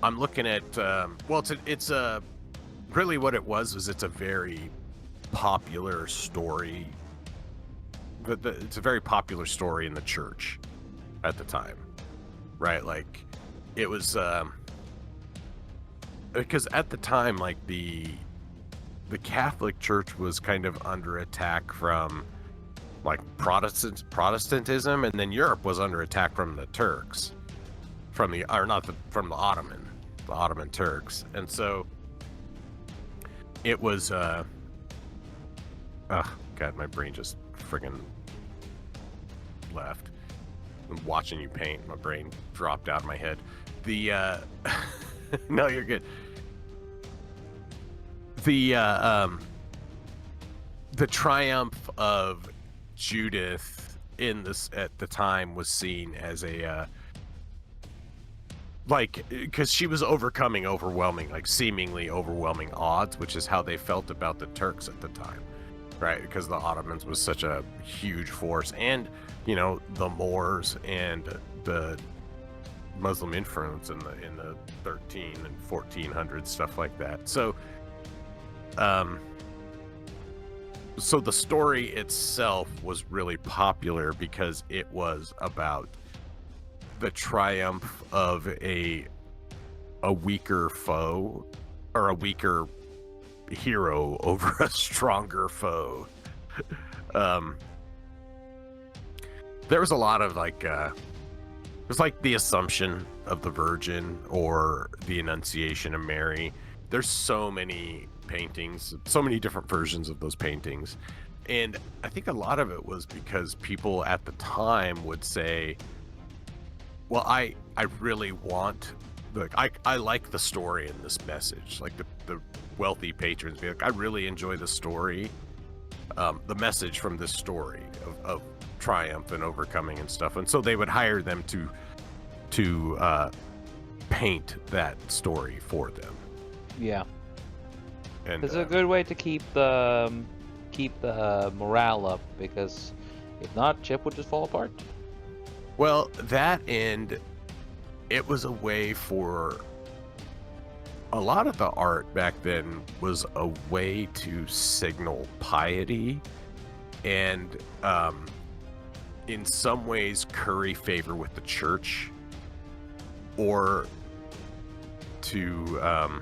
I'm looking at. Well, it's really what it was it's a very popular story. It's a very popular story in the church at the time, right? Like, it was because at the time, like the Catholic Church was kind of under attack from like Protestantism, and then Europe was under attack from the Turks, from the Ottoman Turks, and so it was oh god, my brain just friggin' left. I'm watching you paint, my brain dropped out of my head. The no, you're good. The triumph of Judith in this at the time was seen as a like, because she was overcoming seemingly overwhelming odds, which is how they felt about the Turks at the time, right? Because the Ottomans was such a huge force, and you know, the Moors and the Muslim influence in the 13 and 1400s, stuff like that. So so the story itself was really popular because it was about the triumph of a weaker foe, or a weaker hero over a stronger foe. There was a lot of like it was like the Assumption of the Virgin or the Annunciation of Mary. There's so many paintings, so many different versions of those paintings, and I think a lot of it was because people at the time would say, well, I really want, like, I like the story in this message. Like the wealthy patrons be like, I really enjoy the story, the message from this story of triumph and overcoming and stuff, and so they would hire them to paint that story for them. Yeah, and it's a good way to keep the morale up, because if not, Chip would just fall apart. Well, that, and it was a way for a lot of the art back then was a way to signal piety and in some ways curry favor with the church, or to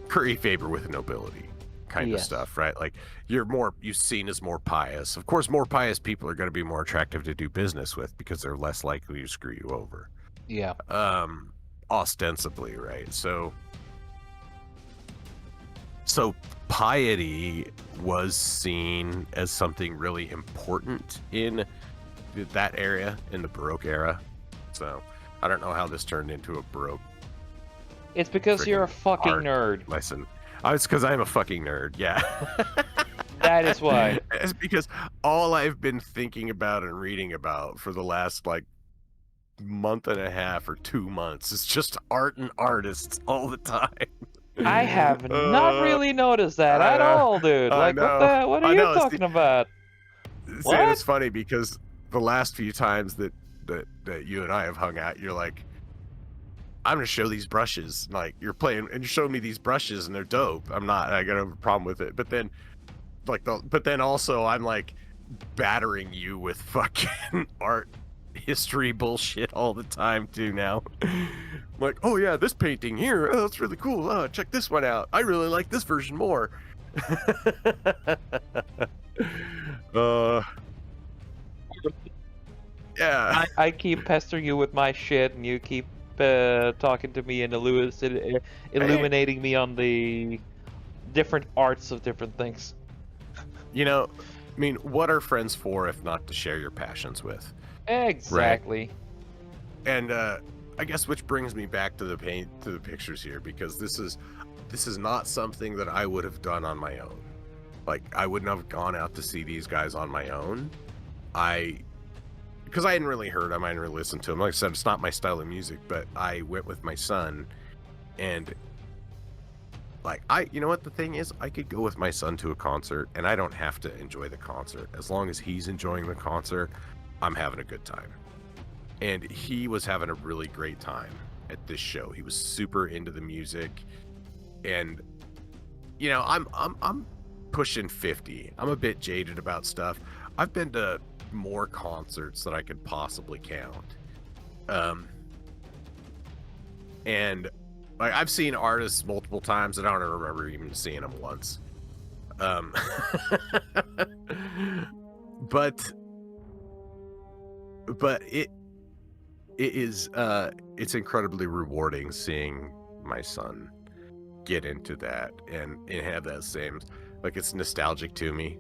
curry favor with the nobility kind of stuff, right? Like, you're seen as more pious. Of course, more pious people are going to be more attractive to do business with because they're less likely to screw you over. Yeah. Ostensibly, right? So piety was seen as something really important in that area, in the Baroque era. So I don't know how this turned into a Baroque. It's because you're a fucking nerd. Lesson. It's because I'm a fucking nerd. Yeah. That is why. It's because all I've been thinking about and reading about for the last like month and a half or 2 months is just art and artists all the time. I have not really noticed that at all, dude. Like, what are you talking about? See, it's funny because the last few times that you and I have hung out, you're like, I'm gonna show these brushes. Like, you're playing and you're showing me these brushes and they're dope. I got a problem with it. But then also I'm like battering you with fucking art history bullshit all the time too now. Like, oh yeah, this painting here, oh, it's really cool. Oh, check this one out. I really like this version more. Yeah. I keep pestering you with my shit, and you keep talking to me and illuminating me on the different arts of different things. You know, I mean, what are friends for if not to share your passions with? Exactly. Right? And I guess which brings me back to the pictures here, because this is not something that I would have done on my own. Like, I wouldn't have gone out to see these guys on my own. Because I hadn't really heard them, I hadn't really listened to them. Like I said, it's not my style of music, but I went with my son, and like, you know what the thing is? I could go with my son to a concert, and I don't have to enjoy the concert. As long as he's enjoying the concert, I'm having a good time. And he was having a really great time at this show. He was super into the music, and you know, I'm pushing 50. I'm a bit jaded about stuff. I've been to more concerts than I could possibly count. And like, I've seen artists multiple times, and I don't remember even seeing them once. But it's incredibly rewarding seeing my son get into that and have that same, like, it's nostalgic to me.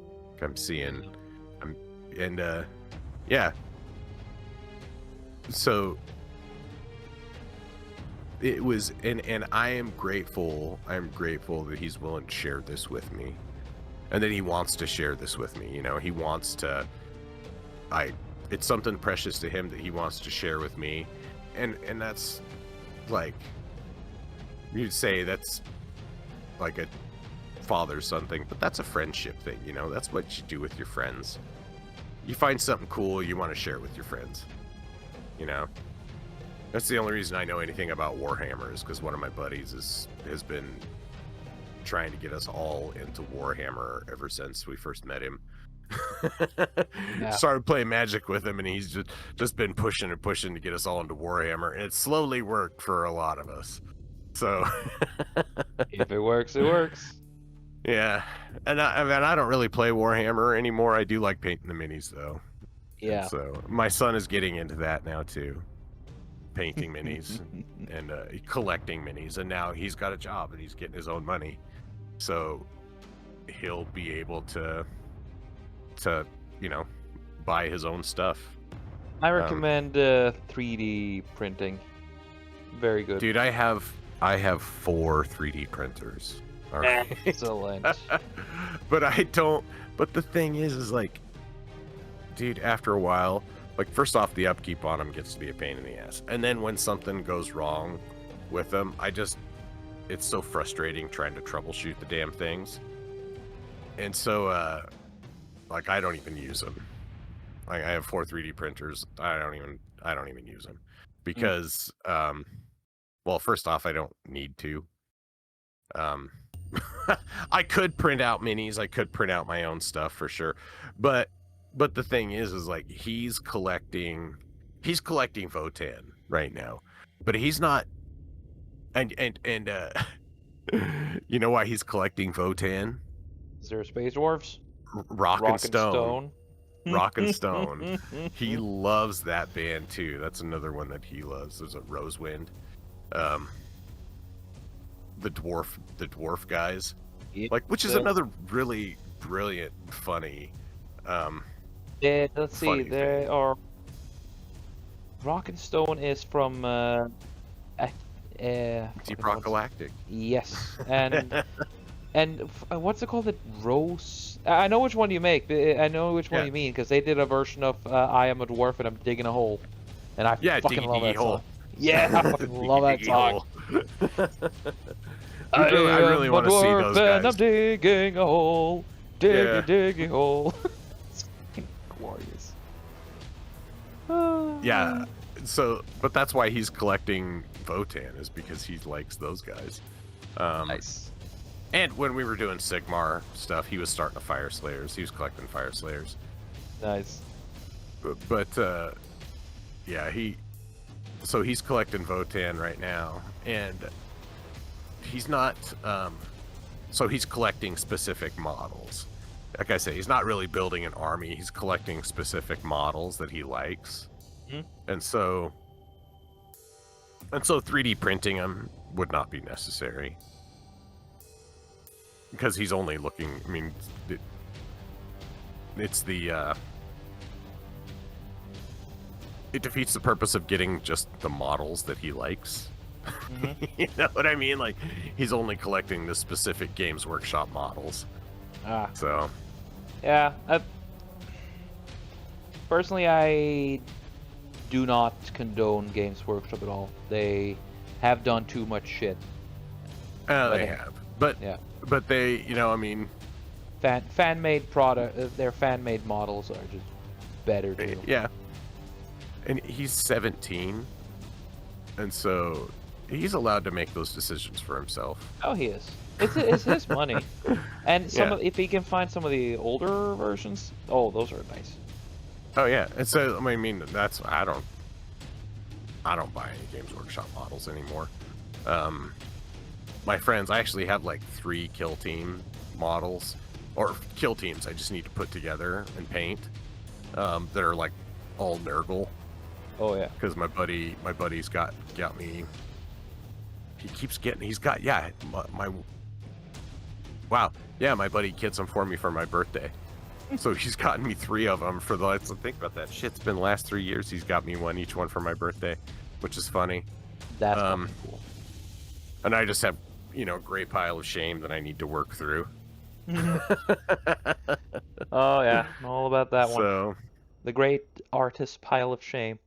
Yeah. So it was, and I am grateful that he's willing to share this with me, and that he wants to share this with me. You know, he wants to, it's something precious to him that he wants to share with me, and that's, like, you'd say that's like a father-son thing, but that's a friendship thing. You know, that's what you do with your friends. You find something cool, you want to share with your friends. You know, that's the only reason I know anything about Warhammer, is because one of my buddies has been trying to get us all into Warhammer ever since we first met him. Yeah. Started playing Magic with him, and he's just been pushing and pushing to get us all into Warhammer, and it slowly worked for a lot of us. So If it works, it works. yeah, and I don't really play Warhammer anymore. I do like painting the minis though. Yeah. And so my son is getting into that now too, painting minis and collecting minis, and now he's got a job and he's getting his own money, so he'll be able to you know, buy his own stuff. I recommend 3D printing. Very good. Dude, I have 4 3D printers. All right. Excellent. But the thing is like, dude, after a while, like, first off, the upkeep on them gets to be a pain in the ass, and then when something goes wrong with them, it's so frustrating trying to troubleshoot the damn things. And so like, I don't even use them. Like, I have 4 3D printers. I don't even use them because well, first off, I don't need to. I could print out minis, I could print out my own stuff for sure, but the thing is like, he's collecting Votan right now, but he's not, and you know why he's collecting Votan? Is there Space Dwarfs? Rock and Stone. Rock and Stone. Stone. He loves that band too. That's another one that he loves. There's a Rosewind. The dwarf guys, like, which is another really brilliant, funny. Yeah, let's see. funny There thing. are. Rock and Stone is from Deep Rock Galactic. Yes, and what's it called? The Rose. I know which one you make. I know which one Yeah. you mean, because they did a version of I Am a Dwarf and I'm Digging a Hole, and I fucking Diggy love Diggy that Hole. song. Yeah, I fucking love that Diggy song. Hole. I really want to see those And guys. I'm digging a hole, digging a hole. It's fucking glorious. Yeah. So, but that's why he's collecting Votan, is because he likes those guys. Nice. And when we were doing Sigmar stuff, he was starting to Fire Slayers. He was collecting Fire Slayers. Nice. But yeah, so he's collecting Votan right now, and he's not. So he's collecting specific models. Like I say, he's not really building an army. He's collecting specific models that he likes, and so 3D printing them would not be necessary, because he's only looking. I mean, it defeats the purpose of getting just the models that he likes. Mm-hmm. You know what I mean? Like, he's only collecting the specific Games Workshop models. Ah, So, yeah. Personally, I do not condone Games Workshop at all. They have done too much shit. they have. But, yeah, but they, you know, I mean, fan-made product. Their fan-made models are just better too. yeah. And he's 17, and so he's allowed to make those decisions for himself. Oh, he is. It's his money, and if he can find some of the older versions, oh, those are nice. Oh yeah, and so I mean that's I don't buy any Games Workshop models anymore. My friends, I actually have like 3 Kill Team models, or Kill Teams I just need to put together and paint, that are like all Nurgle. Oh yeah. Because my buddy's got me. He's got my wow, yeah, my buddy gets them for me for my birthday. So he's gotten me 3 of them for the. Let's think about that. Shit, it's been the last 3 years. He's got me one each one for my birthday, which is funny. That's fucking cool. And I just have, a great pile of shame that I need to work through. Oh yeah, all about that one. So, The great artist pile of shame.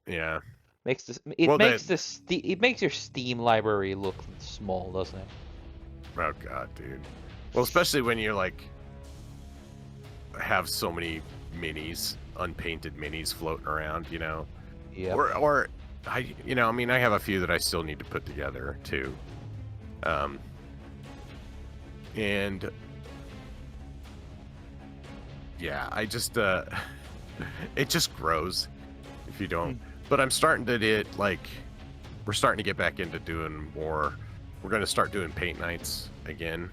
yeah. It makes your Steam library look small, doesn't it? Oh god, dude. Well, especially when you like have so many minis, unpainted minis floating around, Yeah. Or I have a few that I still need to put together too. And yeah, I just it just grows if you don't. But I'm starting to we're starting to get back into doing more. We're going to start doing paint nights again.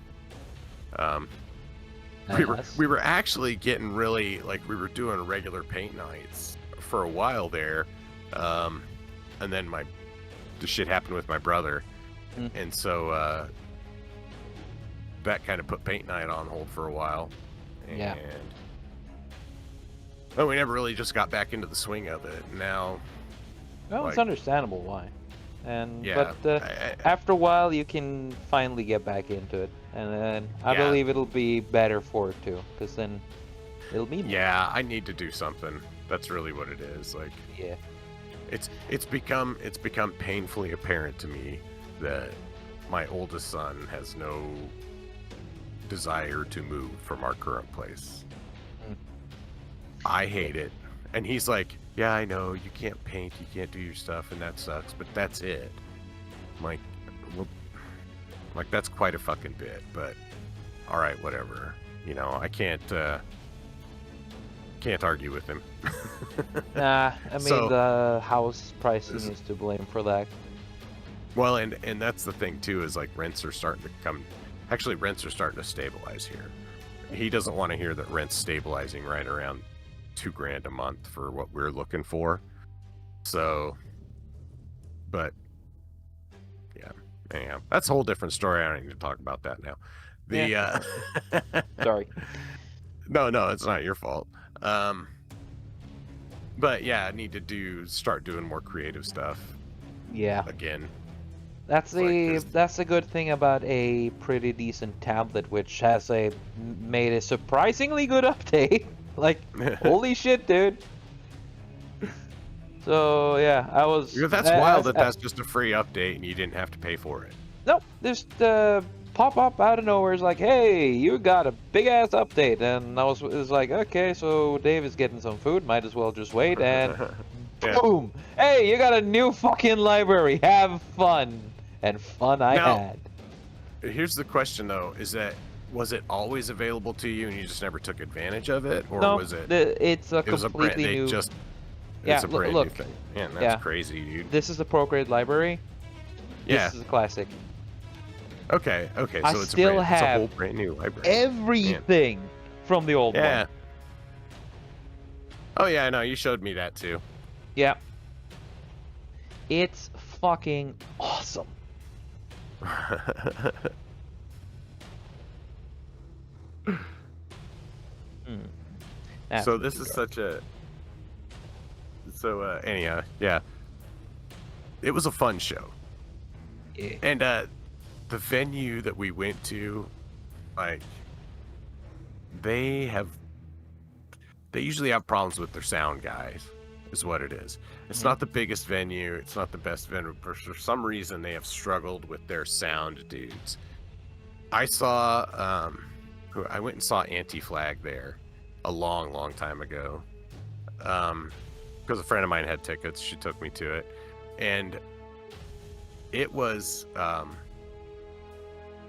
We were actually getting really we were doing regular paint nights for a while there, and then the shit happened with my brother, and so that kind of put paint night on hold for a while, and Yeah. we never really just got back into the swing of it. Now, Well, it's understandable why. Yeah, But after a while, you can finally get back into it, and then I believe it'll be better for it too, because then it'll be more. Yeah, I need to do something. That's really what it is. Yeah. It's become painfully apparent to me that my oldest son has no desire to move from our current place. I hate it, and he's like, yeah, I know, you can't paint, you can't do your stuff, and that sucks, but that's it. I'm like, well, that's quite a fucking bit, but all right, whatever. I can't argue with him. Nah, I mean, the house pricing is to blame for that. Well, and that's the thing too, is rents are starting to come. Actually, rents are starting to stabilize here. He doesn't want to hear that rent's stabilizing right around $2,000 a month for what we're looking for. So, but yeah, anyhow, that's a whole different story. I don't need to talk about that now. Sorry. No, it's not your fault. But yeah, I need to start doing more creative stuff. Yeah. Again. That's a good thing about a pretty decent tablet, which has made a surprisingly good update. Holy shit, dude. So yeah, That's wild that's just a free update and you didn't have to pay for it. Nope, just pop up out of nowhere. It's like, hey, you got a big ass update, and it was like, okay, so Dave is getting some food. Might as well just wait, and boom! Hey, you got a new fucking library. Have fun, and fun I had. Here's the question though: was it always available to you and you just never took advantage of it, or no, was it? It's a completely new. It's a brand new thing. Man, that's crazy, dude. This is the Pro Grade library. Yeah. This is a classic. Okay. So it's still it's a have whole brand new library. Everything from the old one. Oh yeah, I know. You showed me that too. Yeah. It's fucking awesome. So this is such a So anyhow, yeah, it was a fun show, Yeah. and the venue that we went to, like, they have they usually have problems with their sound guys, is what it is. It's Mhm. not the biggest venue, it's not the best venue, but for some reason they have struggled with their sound dudes. I saw I went and saw Anti-Flag there a long, long time ago. Because a friend of mine had tickets, she took me to it, and it was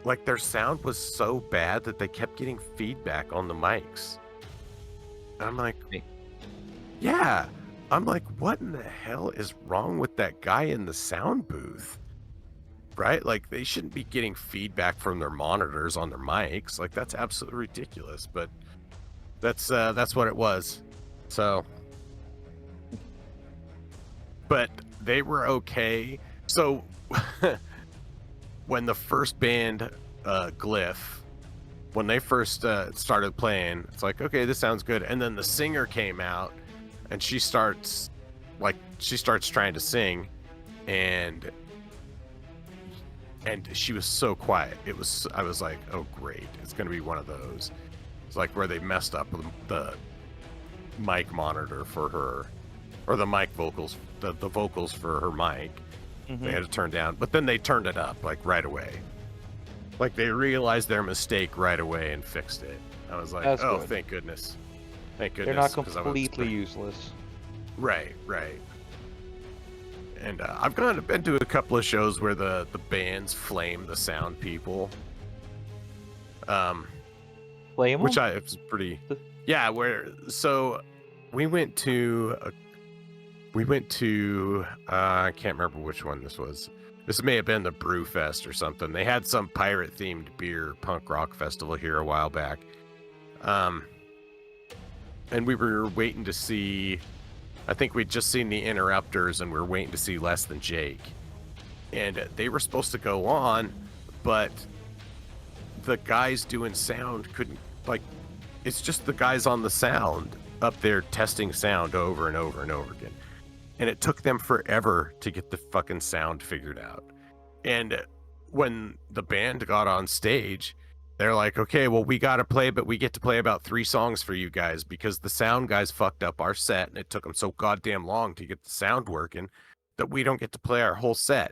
like their sound was so bad that they kept getting feedback on the mics. And I'm like, Me. yeah. I'm like, what in the hell is wrong with that guy in the sound booth? Right? Like, they shouldn't be getting feedback from their monitors on their mics. Like, that's absolutely ridiculous. But that's what it was. So, but they were okay. So, when the first band, Glyph, when they first started playing, it's like, okay, this sounds good. And then the singer came out, and she starts trying to sing, and she was so quiet. I was like, oh great, it's gonna be one of those. It's like where they messed up the mic monitor for her, or the mic vocals, the vocals for her mic. They Mhm. had to turn down, but then they turned it up like right away. Like they realized their mistake right away and fixed it. I was like, That's oh, good. thank goodness. Thank They're not goodness, because I was completely useless. right. And I've been to a couple of shows where the bands flame the sound people. Blame Which them? it was pretty, yeah. So we went to I can't remember which one this was. This may have been the Brew Fest or something. They had some pirate themed beer punk rock festival here a while back. And we were waiting to see, I think we'd just seen the Interrupters, and we were waiting to see Less Than Jake. And they were supposed to go on, but the guys doing sound couldn't, like, it's just the guys on the sound up there testing sound over and over and over again. And it took them forever to get the fucking sound figured out. And when the band got on stage, they're like, okay, well, we got to play, but we get to play about 3 songs for you guys because the sound guys fucked up our set, and it took them so goddamn long to get the sound working that we don't get to play our whole set.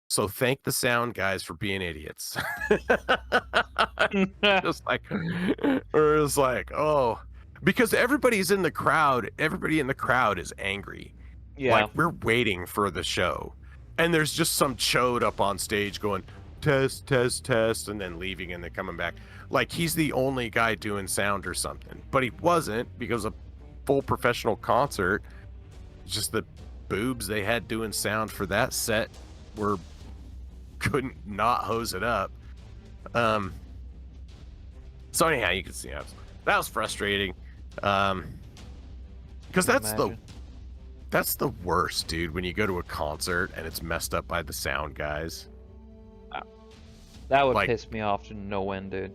So thank the sound guys for being idiots. Just like, or it's like, oh, because everybody in the crowd is angry. Yeah. Like, we're waiting for the show, and there's just some chode up on stage going, test, test, test, and then leaving and then coming back. Like, he's the only guy doing sound or something. But he wasn't, because a full professional concert, just the boobs they had doing sound for that set couldn't not hose it up. So anyhow, you can see that was frustrating. Because that's the worst, dude, when you go to a concert and it's messed up by the sound guys. That would Like, piss me off to no end, dude.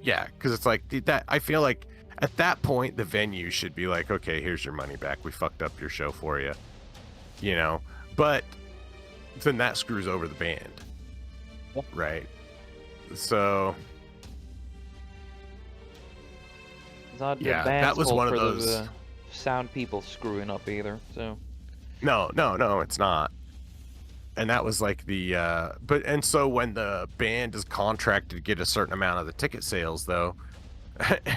yeah, because it's like, dude, that I feel like at that point the venue should be like, okay, here's your money back. We fucked up your show for you, you know. But then that screws over the band, right? So It's not the yeah, band's that was fault one of for those. the sound people screwing up either. So No, it's not. And that was like the and so when the band is contracted to get a certain amount of the ticket sales, though,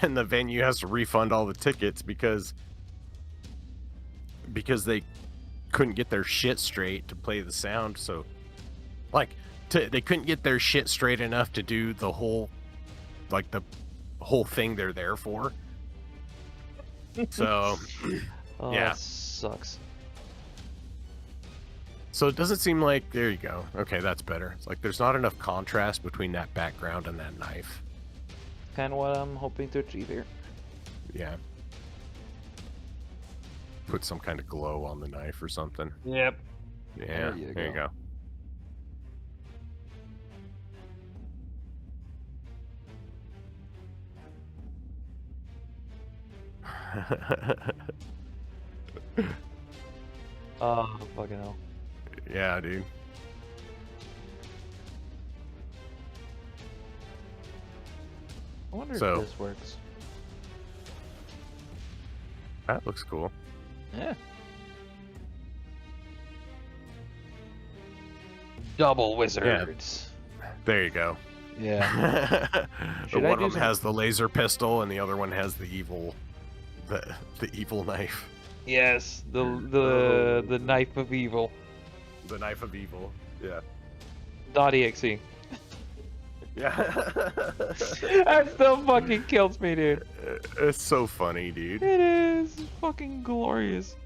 and the venue has to refund all the tickets because they couldn't get their shit straight to play the sound. So like they couldn't get their shit straight enough to do the whole thing they're there for. So oh, yeah, that sucks. so it doesn't seem like, there you go. Okay, that's better. It's like there's not enough contrast between that background and that knife. Kind of what I'm hoping to achieve here. Yeah. Put some kind of glow on the knife or something. Yep. Yeah, there you go. Oh, fucking hell. Yeah, dude. I wonder So- if this works. That looks cool. Yeah. Double wizards. There you go. Yeah. The Should I one do of them some- has the laser pistol, and the other one has the evil knife. Yes, the knife of evil. The knife of evil. Yeah. .exe. Yeah. That still fucking kills me, dude. It's so funny, dude. It is fucking glorious.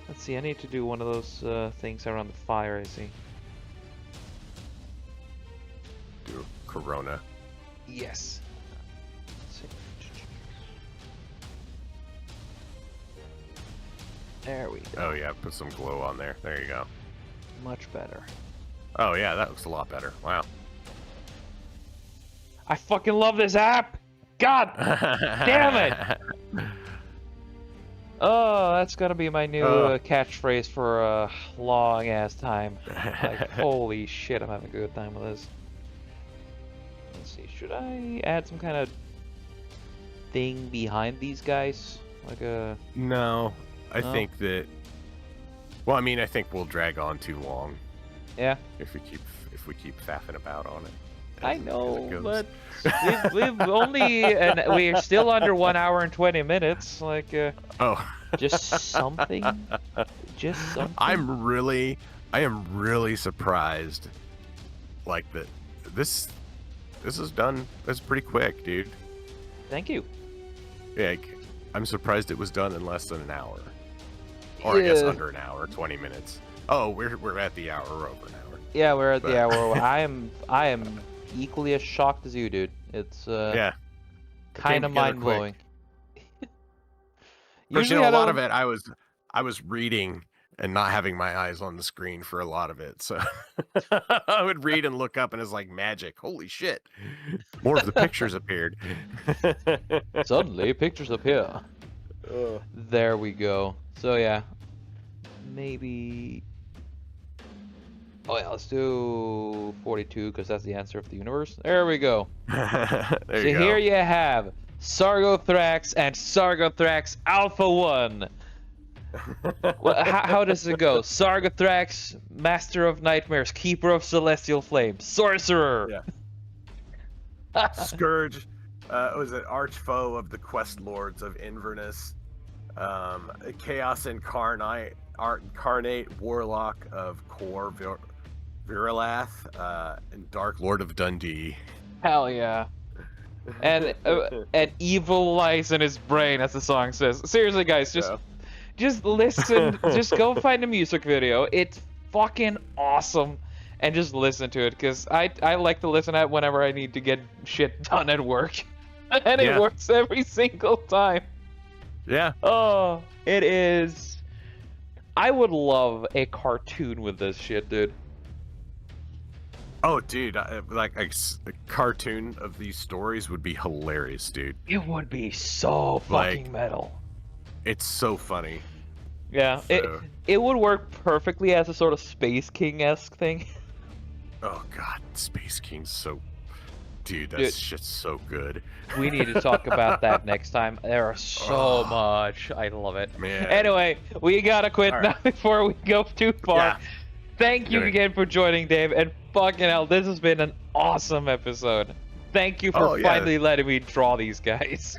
Let's see, I need to do one of those things around the fire, I see. Do Corona. Yes. Let's see. There we go. Oh yeah, put some glow on there. There you go. Much better. Oh yeah, that looks a lot better. Wow. I fucking love this app! God damn it! Oh, that's gonna be my new catchphrase for a long ass time. Like, holy shit, I'm having a good time with this. Let's see, should I add some kind of thing behind these guys? Like a... No, I No? think that. Well, I mean, I think we'll drag on too long Yeah, if we keep faffing about on it. I as it know, goes. but we've only... and we're still under 1 hour and 20 minutes, like, Oh. just something? Just something? I am really surprised. Like that, this is done. That's pretty quick, dude. Thank you. Yeah, I'm surprised it was done in less than an hour, or I guess Yeah. under an hour, 20 minutes. Oh, we're at the hour. We're over an hour. Yeah, we're at the But- hour. I am equally as shocked as you, dude. It's Yeah. kind of together mind blowing. First, you know, a lot of it, I was reading and not having my eyes on the screen for a lot of it. So I would read and look up, and it's like magic. Holy shit! More of the pictures appeared. Suddenly pictures appear. There we go. So yeah, maybe. Oh yeah, let's do 42 because that's the answer of the universe. There we go. There So you go. here you have Zargothrax and Zargothrax Alpha 1. Well, how does it go? Zargothrax, Master of Nightmares, Keeper of Celestial Flame, Sorcerer. Yeah. Scourge was an arch foe of the quest lords of Inverness. Chaos incarnate warlock of Kor Virilath, and Dark Lord of Dundee. Hell yeah. And an evil lies in his brain, as the song says. Seriously, guys, just listen. Just go find a music video. It's fucking awesome, and just listen to it, because I like to listen to it whenever I need to get shit done at work, and it Yeah. works every single time. Yeah. Oh, it is. I would love a cartoon with this shit, dude. Oh, dude, like a cartoon of these stories would be hilarious, dude. It would be so fucking Like- metal. It's so funny. Yeah, So- it would work perfectly as a sort of Space King-esque thing. Oh God, Space King's so. Dude, that Dude. shit's so good. We need to talk about that next time. There are so much. I love it. Man. Anyway, we gotta quit All now right. before we go too far. Yeah. Thank you Right. again for joining, Dave. And fucking hell, this has been an awesome episode. Thank you for Oh, yeah. finally letting me draw these guys.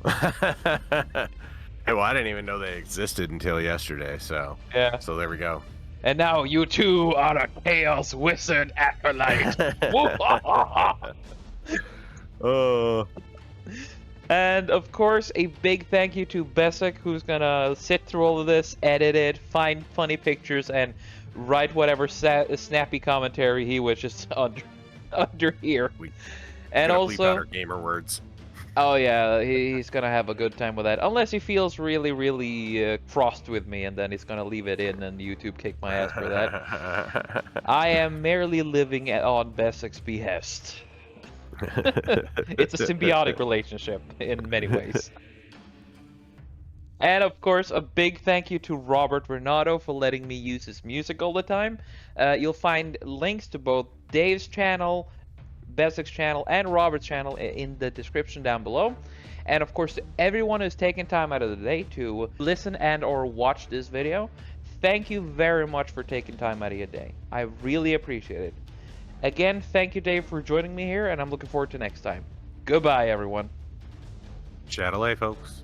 Hey, well, I didn't even know they existed until yesterday, so Yeah. so there we go. And now you two are a Chaos Wizard Acolyte. Oh. And of course, a big thank you to Besic, who's gonna sit through all of this, edit it, find funny pictures, and write whatever snappy commentary he wishes under here. And Gonna bleep out also, our gamer words. oh yeah, he's gonna have a good time with that. Unless he feels really, really crossed with me, and then he's gonna leave it in, and YouTube kick my ass for that. I am merely living on Besic's behest. It's a symbiotic relationship in many ways. And of course, a big thank you to Robert Renato for letting me use his music all the time. You'll find links to both Dave's channel, Besik's channel, and Robert's channel in the description down below. And of course, to everyone who's taken time out of the day to listen and or watch this video, thank you very much for taking time out of your day. I really appreciate it. Again, thank you, Dave, for joining me here, and I'm looking forward to next time. Goodbye, everyone. Chat away, folks.